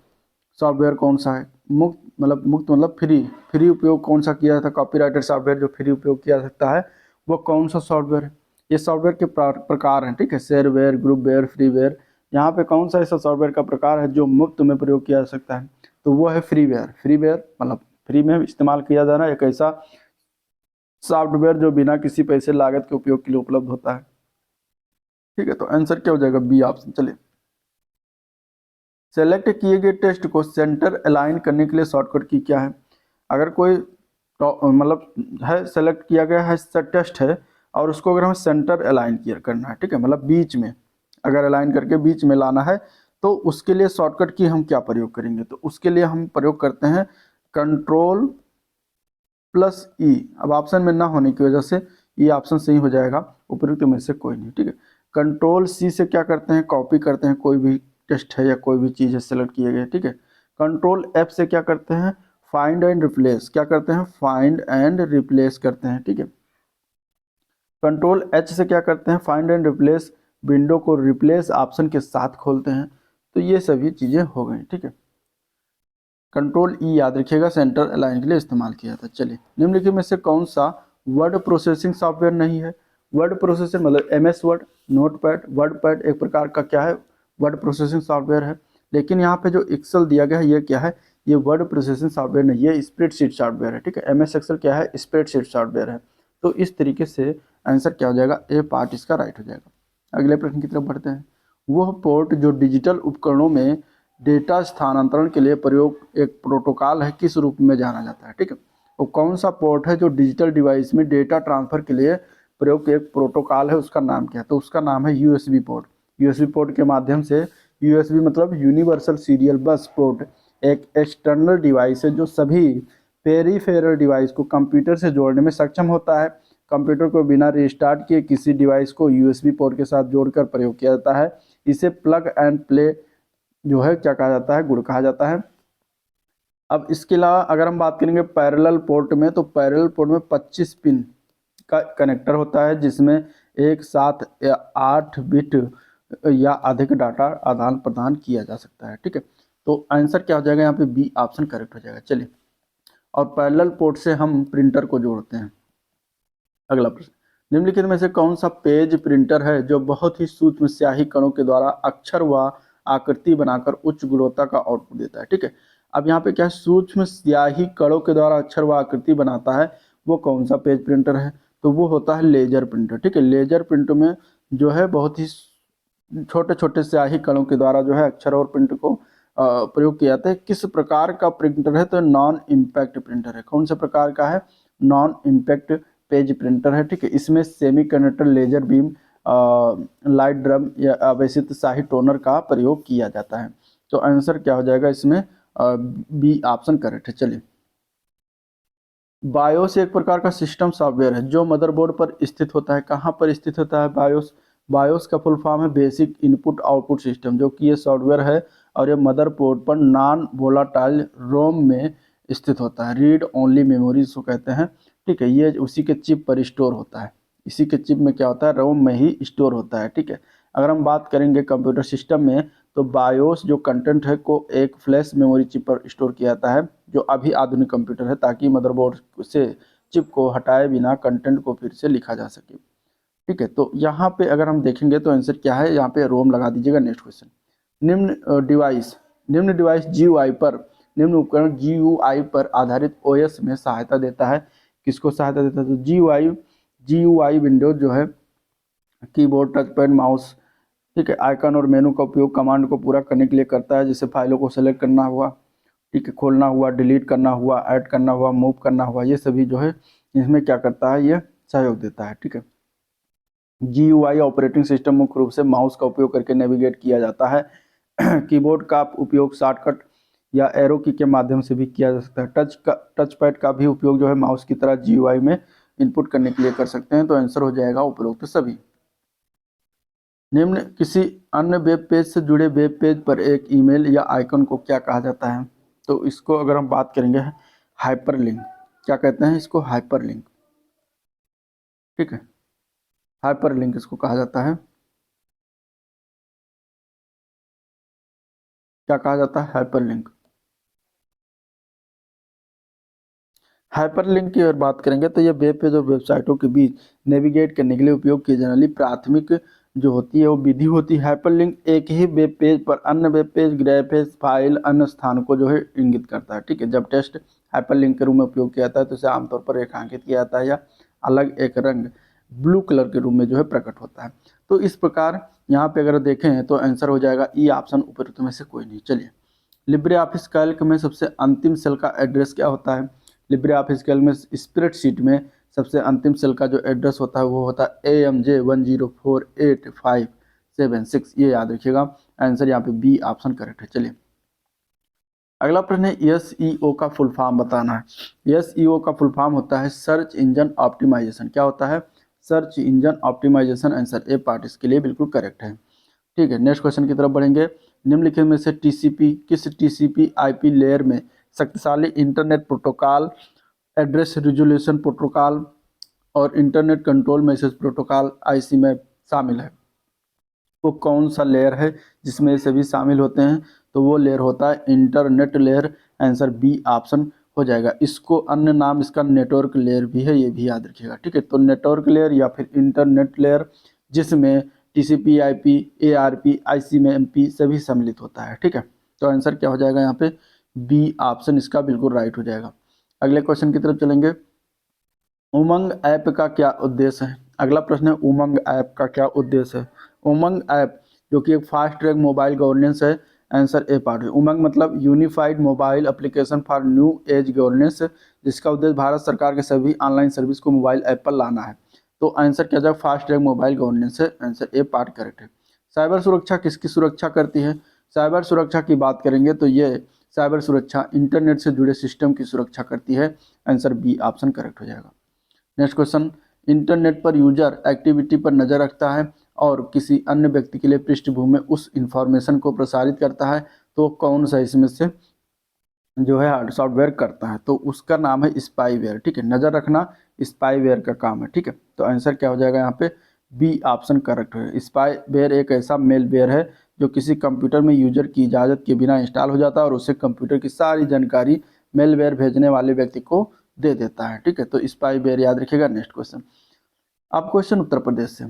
सॉफ्टवेयर कौन सा है? मुक्त मतलब फ्री उपयोग कौन सा किया जाता है? कॉपीराइटेड सॉफ्टवेयर जो फ्री उपयोग किया जा सकता है वो कौन सा सॉफ्टवेयर है? ये सॉफ्टवेयर के प्रकार हैं, ठीक है। Shareware, groupware, freeware. यहाँ पे कौन सा ऐसा सॉफ्टवेयर का प्रकार है जो मुफ्त में प्रयोग किया जा सकता है? तो वो है फ्रीवेयर। फ्रीवेयर मतलब फ्री में इस्तेमाल किया जाना एक ऐसा सॉफ्टवेयर जो बिना किसी पैसे लागत के उपयोग के लिए उपलब्ध होता है, ठीक है। तो आंसर क्या हो जाएगा? B option. चलिए, सेलेक्ट किए गए टेस्ट को सेंटर अलाइन करने के लिए शॉर्टकट की क्या है? अगर कोई मतलब है सेलेक्ट किया गया है टेस्ट है और उसको अगर हमें सेंटर अलाइन किया करना है, ठीक है, मतलब बीच में अगर अलाइन करके बीच में लाना है तो उसके लिए शॉर्टकट की हम क्या प्रयोग करेंगे? तो उसके लिए हम प्रयोग करते हैं Ctrl+E। अब ऑप्शन में ना होने की वजह से ये ऑप्शन सही हो जाएगा, उपयुक्त में से कोई नहीं, ठीक है। Ctrl+C से क्या करते हैं? कॉपी करते हैं, कोई भी टेस्ट है या कोई भी चीज़ है सेलेक्ट किए गए, ठीक है। Ctrl+F से क्या करते हैं? Find and replace. क्या करते हैं? फाइंड एंड रिप्लेस करते हैं, ठीक है। Ctrl+H से क्या करते हैं? फाइंड एंड रिप्लेस विंडो को रिप्लेस ऑप्शन के साथ खोलते हैं। तो ये सभी चीज़ें हो गई, ठीक है। Ctrl+E याद रखिएगा सेंटर अलाइन के लिए इस्तेमाल किया था। चलिए, निम्नलिखित में से कौन सा वर्ड प्रोसेसिंग सॉफ्टवेयर नहीं है? वर्ड प्रोसेसर मतलब MS वर्ड, नोटपैड, वर्डपैड एक प्रकार का क्या है? वर्ड प्रोसेसिंग सॉफ्टवेयर है। लेकिन यहाँ पे जो एक्सेल दिया गया है ये क्या है? ये वर्ड प्रोसेसिंग सॉफ्टवेयर नहीं, ये स्प्रेडशीट सॉफ्टवेयर है, ठीक है। MS एक्सेल क्या है? स्प्रेडशीट सॉफ्टवेयर है। तो इस तरीके से आंसर क्या हो जाएगा? ए पार्ट इसका राइट हो जाएगा। अगले प्रश्न की तरफ बढ़ते हैं। वह पोर्ट जो डिजिटल उपकरणों में डेटा स्थानांतरण के लिए प्रयोग एक प्रोटोकॉल है किस रूप में जाना जाता है? ठीक है, वो कौन सा पोर्ट है जो डिजिटल डिवाइस में डेटा ट्रांसफर के लिए प्रयोग एक प्रोटोकॉल है, उसका नाम क्या है? तो उसका नाम है USB पोर्ट। USB पोर्ट के माध्यम से, USB मतलब यूनिवर्सल सीरियल बस पोर्ट, एक एक्सटर्नल डिवाइस है जो सभी पेरीफेरल डिवाइस को कंप्यूटर से जोड़ने में सक्षम होता है। कंप्यूटर को बिना रिस्टार्ट किए किसी डिवाइस को USB पोर्ट के साथ जोड़कर प्रयोग किया जाता है। इसे प्लग एंड प्ले जो है क्या कहा जाता है? गुण कहा जाता है। अब इसके अलावा अगर हम बात करेंगे पैरेलल पोर्ट में, तो पैरेलल पोर्ट में 25 पिन का कनेक्टर होता है जिसमें एक साथ 8 बिट या अधिक डाटा आदान प्रदान किया जा सकता है, ठीक है। तो आंसर क्या हो जाएगा यहाँ पे? बी ऑप्शन करेक्ट हो जाएगा। चलिए, और पैरेलल पोर्ट से हम प्रिंटर को जोड़ते हैं। अगला प्रश्न, निम्नलिखित में से कौन सा पेज प्रिंटर है जो बहुत ही सूक्ष्म स्याही कणों के द्वारा अक्षर व आकृति बनाकर उच्च गुणवत्ता का आउटपुट देता है? ठीक है, अब यहाँ पे क्या है? सूक्ष्म स्याही कणों के द्वारा अक्षर व आकृति बनाता है, वो कौन सा पेज प्रिंटर है? तो वो होता है लेजर प्रिंटर, ठीक है। लेजर प्रिंटर में जो है बहुत ही छोटे छोटे स्याही कणों के द्वारा जो है अक्षर और प्रिंट को प्रयोग किया जाता है। किस प्रकार का प्रिंटर है? तो नॉन इम्पैक्ट प्रिंटर है। कौन से प्रकार का है? नॉन इम्पैक्ट पेज प्रिंटर है, ठीक है। इसमें semiconductor, laser beam, light drum या आवेशित शाही टोनर का प्रयोग किया जाता है। तो आंसर क्या हो जाएगा इसमें? बी ऑप्शन करेक्ट है। चलिए, बायोस एक प्रकार का सिस्टम सॉफ्टवेयर है जो मदरबोर्ड पर स्थित होता है। कहाँ पर स्थित होता है बायोस? बायोस का फुल फॉर्म है बेसिक इनपुट आउटपुट सिस्टम, जो कि ये सॉफ्टवेयर है और ये मदरबोर्ड पर नॉन वोलाटाइल रोम में स्थित होता है। रीड ओनली मेमोरी इसको कहते हैं, ठीक है। ये उसी के चिप पर स्टोर होता है, इसी के चिप में क्या होता है? रोम में ही स्टोर होता है, ठीक है। अगर हम बात करेंगे कंप्यूटर सिस्टम में, तो बायोस जो कंटेंट है को एक फ्लैश मेमोरी चिप पर स्टोर किया जाता है, जो अभी आधुनिक कंप्यूटर है, ताकि मदरबोर्ड से चिप को हटाए बिना कंटेंट को फिर से लिखा जा सके, ठीक है। तो यहाँ पे अगर हम देखेंगे तो आंसर क्या है? यहाँ पे रोम लगा दीजिएगा। नेक्स्ट क्वेश्चन, निम्न डिवाइस GUI पर, निम्न उपकरण GUI पर आधारित OS में सहायता देता है। किसको सहायता देता है? तो GUI विंडोज जो है कीबोर्ड, टच पैड, माउस, ठीक है, आइकन और मेनू का उपयोग कमांड को पूरा करने के लिए करता है, जैसे फाइलों को सेलेक्ट करना हुआ, ठीक है, खोलना हुआ, डिलीट करना हुआ, ऐड करना हुआ, मूव करना हुआ, ये सभी जो है इसमें क्या करता है, ये सहयोग देता है। ठीक है, GUI ऑपरेटिंग सिस्टम मुख्य रूप से माउस का उपयोग करके नेविगेट किया जाता है। कीबोर्ड का उपयोग शॉर्टकट या एरो की के माध्यम से भी किया जा सकता है। टच पैड का भी उपयोग जो है माउस की तरह GUI में इनपुट करने के लिए कर सकते हैं। तो आंसर हो जाएगा उपरोक्त सभी। निम्न किसी अन्य वेब पेज से जुड़े वेब पेज पर एक ईमेल या आइकन को क्या कहा जाता है? तो इसको अगर हम बात करेंगे हाइपरलिंक। क्या कहते हैं इसको? हाइपरलिंक। ठीक है, हाइपरलिंक इसको कहा जाता है। क्या कहा जाता है? हाइपरलिंक। हाइपरलिंक की अगर बात करेंगे तो ये वेब पेज और वेबसाइटों के बीच नेविगेट करने के लिए उपयोग की जाने वाली प्राथमिक जो होती है वो विधि होती है। हाइपरलिंक एक ही वेब पेज पर अन्य वेब पेज, ग्राफिक्स, फाइल, अन्य स्थान को जो है इंगित करता है। ठीक है, जब टेक्स्ट हाइपरलिंक के रूप में उपयोग किया जाता है तो इसे आमतौर पर रेखांकित किया जाता है या अलग एक रंग ब्लू कलर के रूप में जो है प्रकट होता है। तो इस प्रकार यहाँ पे अगर देखें तो आंसर हो जाएगा ई ऑप्शन, उपरोक्त में से कोई नहीं। चलिए, लिब्रे ऑफिस कैल्क में सबसे अंतिम सेल का एड्रेस क्या होता है? लिब्रे ऑफिस कैल्क में स्प्रेडशीट में सबसे अंतिम सेल का जो एड्रेस होता है वो होता है AMJ10488576। ये याद रखिएगा। आंसर यहाँ पे बी ऑप्शन करेक्ट है। चलिए, अगला प्रश्न है SEO का फुल फॉर्म बताना है। SEO का फुल फॉर्म होता है सर्च इंजन ऑप्टिमाइजेशन। क्या होता है? Search engine optimisation. Answer a part इसके लिए बिल्कुल करेक्ट है। ठीक है, नेक्स्ट क्वेश्चन की तरफ बढ़ेंगे। निम्नलिखित में से TCP किस TCP IP लेयर में शक्तिशाली internet protocol, address resolution protocol और internet control message protocol IC में शामिल है? वो कौन सा लेयर है जिसमें ये सभी शामिल होते हैं? तो वो लेयर होता है internet layer. Answer b option हो जाएगा। इसको अन्य नाम इसका नेटवर्क लेयर भी है, ये भी याद रखिएगा। ठीक है, तो नेटवर्क लेयर या फिर इंटरनेट लेयर जिसमें TCP IP ARP IC में MP सभी सम्मिलित होता है। ठीक है, तो आंसर क्या हो जाएगा यहाँ पे? बी ऑप्शन इसका बिल्कुल राइट हो जाएगा। अगले क्वेश्चन की तरफ चलेंगे। उमंग ऐप का क्या उद्देश्य है? अगला प्रश्न है उमंग ऐप का क्या उद्देश्य है? उमंग ऐप जो कि एक फास्ट ट्रैक मोबाइल गवर्नेंस है। आंसर ए पार्ट है। उमंग मतलब unified mobile application for new age governance, जिसका उद्देश्य भारत सरकार के सभी ऑनलाइन सर्विस को मोबाइल ऐप पर लाना है। तो आंसर क्या जाएगा? फास्ट ट्रैक मोबाइल गवर्नेंस है। आंसर ए पार्ट करेक्ट है। साइबर सुरक्षा किसकी सुरक्षा करती है? साइबर सुरक्षा की बात करेंगे तो ये साइबर सुरक्षा इंटरनेट से जुड़े सिस्टम की सुरक्षा करती है। आंसर बी ऑप्शन करेक्ट हो जाएगा। नेक्स्ट क्वेश्चन, इंटरनेट पर यूजर एक्टिविटी पर नज़र रखता है और किसी अन्य व्यक्ति के लिए पृष्ठभूमि में उस इंफॉर्मेशन को प्रसारित करता है, तो कौन सा इसमें से जो है हार्ड सॉफ्टवेयर करता है? तो उसका नाम है स्पाईवेयर। ठीक है, नज़र रखना स्पाईवेयर का काम है। ठीक है, तो आंसर क्या हो जाएगा यहाँ पे? बी ऑप्शन करेक्ट है। स्पाईवेयर एक ऐसा मेलवेयर है जो किसी कंप्यूटर में यूजर की इजाज़त के बिना इंस्टॉल हो जाता है और उससे कंप्यूटर की सारी जानकारी मेलवेयर भेजने वाले व्यक्ति को दे देता है। ठीक है, तो स्पाईवेयर याद रखिएगा। नेक्स्ट क्वेश्चन, अब क्वेश्चन उत्तर प्रदेश से।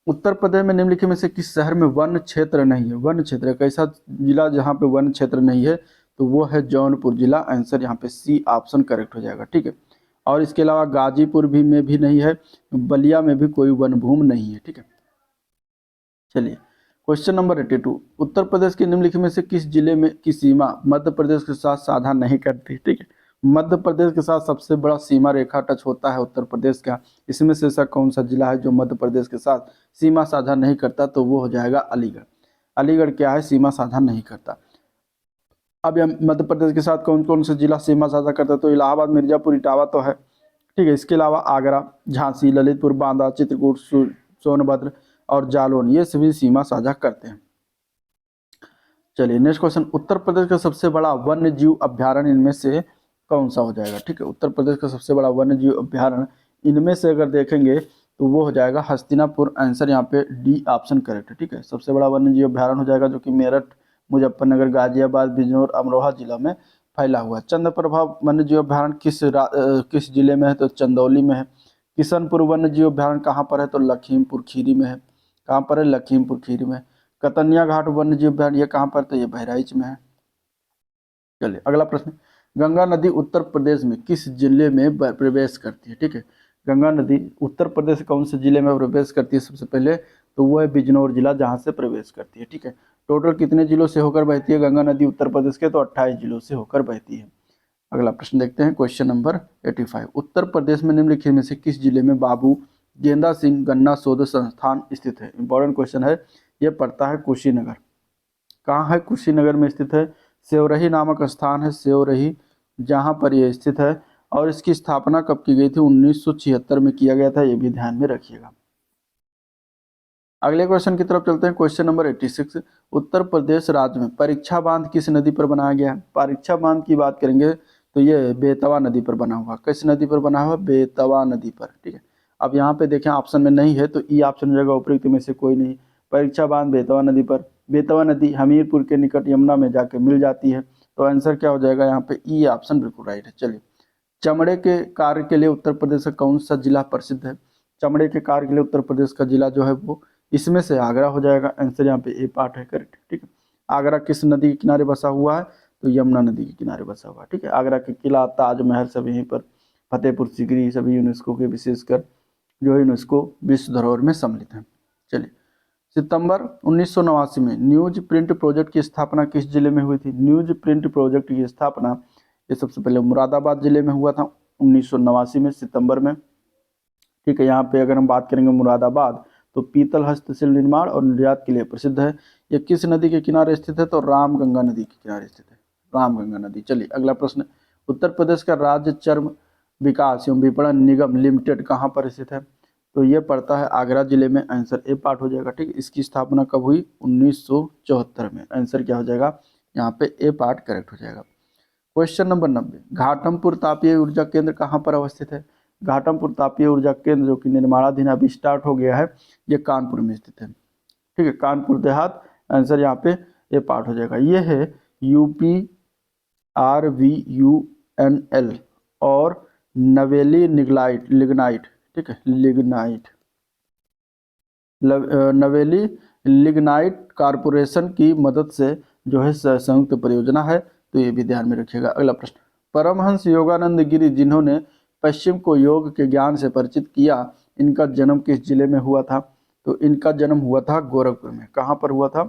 उत्तर प्रदेश में निम्नलिखित में से किस शहर में वन क्षेत्र नहीं है? वन क्षेत्र एक ऐसा जिला जहाँ पे वन क्षेत्र नहीं है, तो वो है जौनपुर जिला। आंसर यहाँ पे सी ऑप्शन करेक्ट हो जाएगा। ठीक है, और इसके अलावा गाजीपुर भी में भी नहीं है, बलिया में भी कोई वन भूमि नहीं है। ठीक है, चलिए क्वेश्चन नंबर 82, उत्तर प्रदेश के निम्नलिखित में से किस जिले में की सीमा मध्य प्रदेश के साथ साझा नहीं करती? ठीक है, मध्य प्रदेश के साथ सबसे बड़ा सीमा रेखा टच होता है उत्तर प्रदेश का। इसमें से ऐसा कौन सा जिला है जो मध्य प्रदेश के साथ सीमा साझा नहीं करता? तो वो हो जाएगा अलीगढ़। अलीगढ़ क्या है? सीमा साझा नहीं करता। अब यह मध्य प्रदेश के साथ कौन कौन से जिला सीमा साझा करता है? तो इलाहाबाद, मिर्जापुर, इटावा तो है। ठीक है, इसके अलावा आगरा, झांसी, ललितपुर, बांदा, चित्रकूट, सोनभद्र और जालौन ये सभी सीमा साझा करते हैं। चलिए नेक्स्ट क्वेश्चन, उत्तर प्रदेश का सबसे बड़ा वन्य जीव अभ्यारण्य इनमें से कौन सा हो जाएगा? ठीक है, उत्तर प्रदेश का सबसे बड़ा वन्य जीव अभ्यारण्य इनमें से अगर देखेंगे तो वो हो जाएगा हस्तिनापुर। आंसर यहाँ पे डी ऑप्शन करेक्ट है। ठीक है, सबसे बड़ा वन्य जीव अभ्यारण्य हो जाएगा जो कि मेरठ, मुजफ्फरनगर, गाजियाबाद, बिजनौर, अमरोहा जिला में फैला हुआ है। चंद्रप्रभा वन्य जीव अभ्यारण्य किस जिले में है? तो चंदौली में है। किशनपुर वन्य जीव अभ्यारण्य कहाँ पर है? तो लखीमपुर खीरी में है। कहाँ पर है? लखीमपुर खीरी में। कतनिया घाट वन्य जीव अभ्यारण्य ये कहाँ पर? तो ये बहराइच में है। चलिए अगला प्रश्न, गंगा नदी उत्तर प्रदेश में किस जिले में प्रवेश करती है? ठीक है, गंगा नदी उत्तर प्रदेश कौन से जिले में प्रवेश करती है? सबसे पहले तो वो है बिजनौर जिला जहाँ से प्रवेश करती है। ठीक है, टोटल कितने जिलों से होकर बहती है गंगा नदी उत्तर प्रदेश के? तो 28 जिलों से होकर बहती है। अगला प्रश्न देखते हैं, क्वेश्चन नंबर 85। उत्तर प्रदेश में निम्नलिखित में से किस जिले में बाबू गेंदा सिंह गन्ना शोध संस्थान स्थित है? इंपॉर्टेंट क्वेश्चन है, यह पड़ता है कुशीनगर। कहाँ है? कुशीनगर में स्थित है। सेवरही नामक स्थान है, सेवरही, जहाँ पर यह स्थित है। और इसकी स्थापना कब की गई थी? 1976 में किया गया था, ये भी ध्यान में रखिएगा। अगले क्वेश्चन की तरफ चलते हैं, क्वेश्चन नंबर 86। उत्तर प्रदेश राज्य में परीक्षा बांध किस नदी पर बनाया गया है? परीक्षा बांध की बात करेंगे तो ये बेतवा नदी पर बना हुआ। किस नदी पर बना हुआ? बेतवा नदी पर। ठीक है, अब यहाँ पे देखें ऑप्शन में नहीं है तो ई ऑप्शन हो जाएगा, उपयुक्त में से कोई नहीं। परीक्षा बांध बेतवा नदी पर। बेतवा नदी हमीरपुर के निकट यमुना में जाके मिल जाती है, तो आंसर क्या हो जाएगा यहाँ पे? ई ऑप्शन बिल्कुल राइट है। चलिए, चमड़े के कार्य के लिए उत्तर प्रदेश का कौन सा जिला प्रसिद्ध है? चमड़े के कार्य के लिए उत्तर प्रदेश का जिला जो है वो इसमें से आगरा हो जाएगा। आंसर यहाँ पे ए पार्ट है, करेक्ट। ठीक है, आगरा किस नदी के किनारे बसा हुआ है? तो यमुना नदी के किनारे बसा हुआ है। ठीक है, आगरा के किला, ताजमहल सब यहीं पर, फतेहपुर सीकरी सभी यूनेस्को के विशेषकर जो है यूनेस्को विश्व धरोहर में सम्मिलित हैं। चलिए, सितंबर 1989 में न्यूज प्रिंट प्रोजेक्ट की स्थापना किस जिले में हुई थी? न्यूज प्रिंट प्रोजेक्ट की स्थापना ये सबसे पहले मुरादाबाद जिले में हुआ था 1989 में सितंबर में। ठीक है, यहाँ पे अगर हम बात करेंगे मुरादाबाद तो पीतल हस्तशिल्प निर्माण और निर्यात के लिए प्रसिद्ध है। यह किस नदी के किनारे स्थित है? तो रामगंगा नदी के किनारे स्थित है, रामगंगा नदी। चलिए, अगला प्रश्न, उत्तर प्रदेश का राज्य चर्म विकास एवं विपणन निगम लिमिटेड कहाँ पर स्थित है? तो ये पड़ता है आगरा जिले में। आंसर ए पार्ट हो जाएगा। ठीक है, इसकी स्थापना कब हुई? 1974 में। आंसर क्या हो जाएगा यहाँ पे? ए पार्ट करेक्ट हो जाएगा। क्वेश्चन नंबर 90, घाटमपुर तापीय ऊर्जा केंद्र कहाँ पर अवस्थित है? घाटमपुर तापीय ऊर्जा केंद्र जो कि निर्माणाधीन अभी स्टार्ट हो गया है, ये कानपुर में स्थित है। ठीक है, कानपुर देहात। आंसर यहाँ पे ए पार्ट हो जाएगा। ये है UPRVUNL और नवेली लिग्नाइट। ठीक है, लिग्नाइट, नवेली लिग्नाइट कारपोरेशन की मदद से जो है संयुक्त परियोजना है, तो ये भी ध्यान में रखिएगा। अगला प्रश्न, परमहंस योगानंद गिरी जिन्होंने पश्चिम को योग के ज्ञान से परिचित किया, इनका जन्म किस जिले में हुआ था? तो इनका जन्म हुआ था गोरखपुर में। कहाँ पर हुआ था?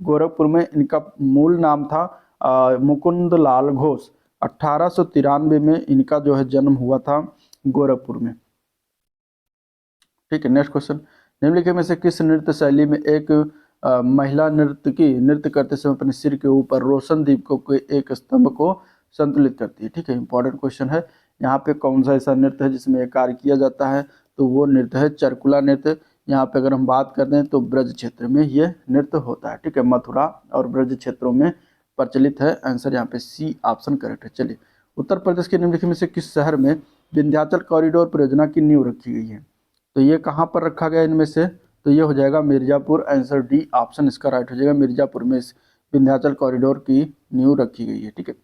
गोरखपुर में। इनका मूल नाम था मुकुंद लाल घोष। 1893 में इनका जो है जन्म हुआ था गोरखपुर में। ठीक है, नेक्स्ट क्वेश्चन, निम्नलिखित में से किस नृत्य शैली में एक महिला नर्तकी नृत्य करते समय अपने सिर के ऊपर रोशन दीपकों के एक स्तंभ को संतुलित करती है? ठीक है, इंपॉर्टेंट क्वेश्चन है। यहाँ पे कौन सा ऐसा नृत्य है जिसमें यह कार्य किया जाता है? तो वो नृत्य है चरकुला नृत्य। यहाँ पे अगर हम बात करते हैं तो ब्रज क्षेत्र में ये नृत्य होता है। ठीक है, मथुरा और ब्रज क्षेत्रों में प्रचलित है। आंसर यहाँ पे सी ऑप्शन करेक्ट है। चलिए, उत्तर प्रदेश के निम्नलिखित में से किस शहर में विंध्याचल कॉरिडोर परियोजना की नींव रखी गई है? तो ये कहाँ पर रखा गया इनमें से? तो ये हो जाएगा मिर्जापुर। आंसर डी ऑप्शन इसका राइट हो जाएगा। मिर्जापुर में इस विंध्याचल कॉरिडोर की नींव रखी गई है। ठीक है,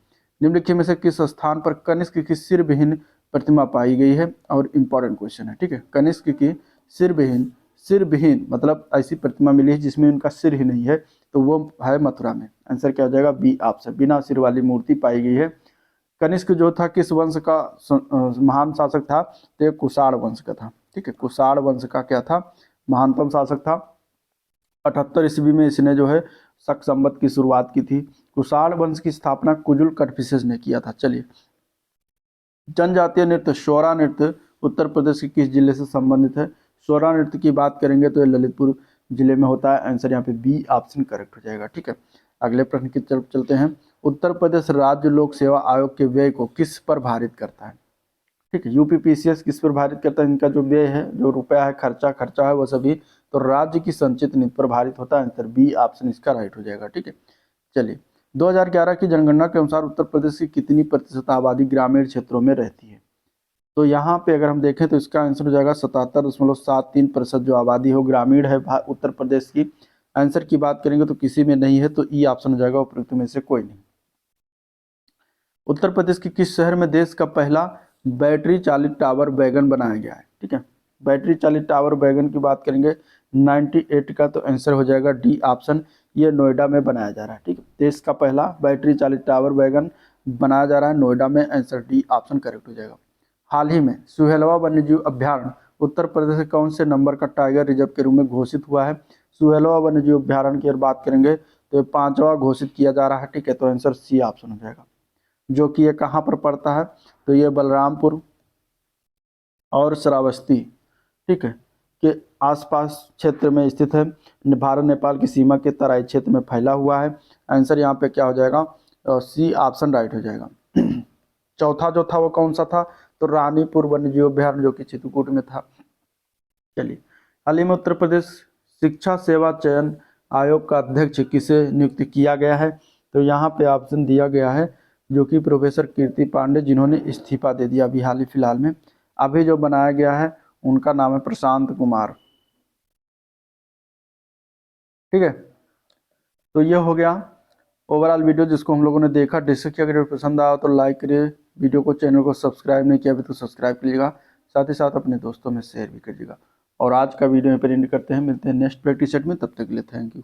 निम्नलिखित में से किस स्थान पर कनिष्क की सिरविहीन प्रतिमा पाई गई है? और इम्पॉर्टेंट क्वेश्चन है। ठीक है, कनिष्क की सिरविहीन मतलब ऐसी प्रतिमा मिली है जिसमें उनका सिर ही नहीं है, तो वो है मथुरा में। आंसर क्या हो जाएगा? बी ऑप्शन, बिना सिर वाली मूर्ति पाई गई है। कनिष्क जो था किस वंश का महान शासक था? तो ये कुषाण वंश का था। ठीक है, कुषाण वंश का क्या था? महानतम शासक था। 78 ईस्वी में इसने जो है शक संवत की शुरुआत की थी। कुषाण वंश की स्थापना कुजुल कटफिसेस ने किया था। चलिए, जनजातीय नृत्य शोरा नृत्य उत्तर प्रदेश के किस जिले से संबंधित है? शोरा नृत्य की बात करेंगे तो ये ललितपुर जिले में होता है। आंसर यहाँ पे बी ऑप्शन करेक्ट हो जाएगा। ठीक है, अगले प्रश्न की तरफ चलते हैं। उत्तर प्रदेश राज्य लोक सेवा आयोग के व्यय को किस पर भारित करता है? ठीक है, यूपीपीसीएस किस पर भारित करता है? इनका जो व्यय है, जो रुपया है, खर्चा है, वो सभी तो राज्य की संचित निधि पर भारित होता है। आंसर बी ऑप्शन इसका राइट हो जाएगा। ठीक है, चलिए, 2011 की जनगणना के अनुसार उत्तर प्रदेश की कितनी प्रतिशत आबादी ग्रामीण क्षेत्रों में रहती है? तो यहाँ पे अगर हम देखें तो इसका आंसर हो जाएगा 77.73% जो आबादी हो ग्रामीण है उत्तर प्रदेश की। आंसर की बात करेंगे तो किसी में नहीं है, तो ई ऑप्शन हो जाएगा, उपयुक्त में से कोई नहीं। उत्तर प्रदेश के किस शहर में देश का पहला बैटरी चालित टावर वैगन बनाया गया है? ठीक है, बैटरी चालित टावर वैगन की बात करेंगे 98 का, तो आंसर हो जाएगा डी ऑप्शन, ये नोएडा में बनाया जा रहा है। ठीक है, देश का पहला बैटरी चालित टावर वैगन बनाया जा रहा है नोएडा में। आंसर डी ऑप्शन करेक्ट हो जाएगा। हाल ही में सुहेलवा वन्यजीव अभ्यारण्य उत्तर प्रदेश के कौन से नंबर का टाइगर रिजर्व के रूप में घोषित हुआ है? सुहेलवा वन्यजीव अभ्यारण्य की अगर बात करेंगे तो ये 5वां घोषित किया जा रहा है। ठीक है, तो आंसर सी ऑप्शन हो जाएगा, जो कि ये कहाँ पर पड़ता है, तो ये बलरामपुर और श्रावस्ती, ठीक है, के आसपास क्षेत्र में स्थित है। भारत नेपाल की सीमा के तराई क्षेत्र में फैला हुआ है। आंसर यहाँ पे क्या हो जाएगा, सी ऑप्शन राइट हो जाएगा। चौथा जो था वो कौन सा था, तो रानीपुर वन्यजीव अभ्यारण्य, जो कि चित्रकूट में था। चलिए, हाल ही में उत्तर प्रदेश शिक्षा सेवा चयन आयोग का अध्यक्ष किसे नियुक्त किया गया है, तो यहाँ पे ऑप्शन दिया गया है, जो कि प्रोफेसर कीर्ति पांडे, जिन्होंने इस्तीफा दे दिया अभी हाल ही फिलहाल में। अभी जो बनाया गया है उनका नाम है प्रशांत कुमार। ठीक है, तो ये हो गया ओवरऑल वीडियो जिसको हम लोगों ने देखा, डिस्कस किया। अगर पसंद आया तो लाइक करिए वीडियो को, चैनल को सब्सक्राइब नहीं किया अभी तो सब्सक्राइब करिएगा, साथ ही साथ अपने दोस्तों में शेयर भी करिएगा। और आज का वीडियो यहाँ पर एंड करते हैं, मिलते हैं नेक्स्ट प्रैक्टिस सेट में, तब तक के लिए थैंक यू।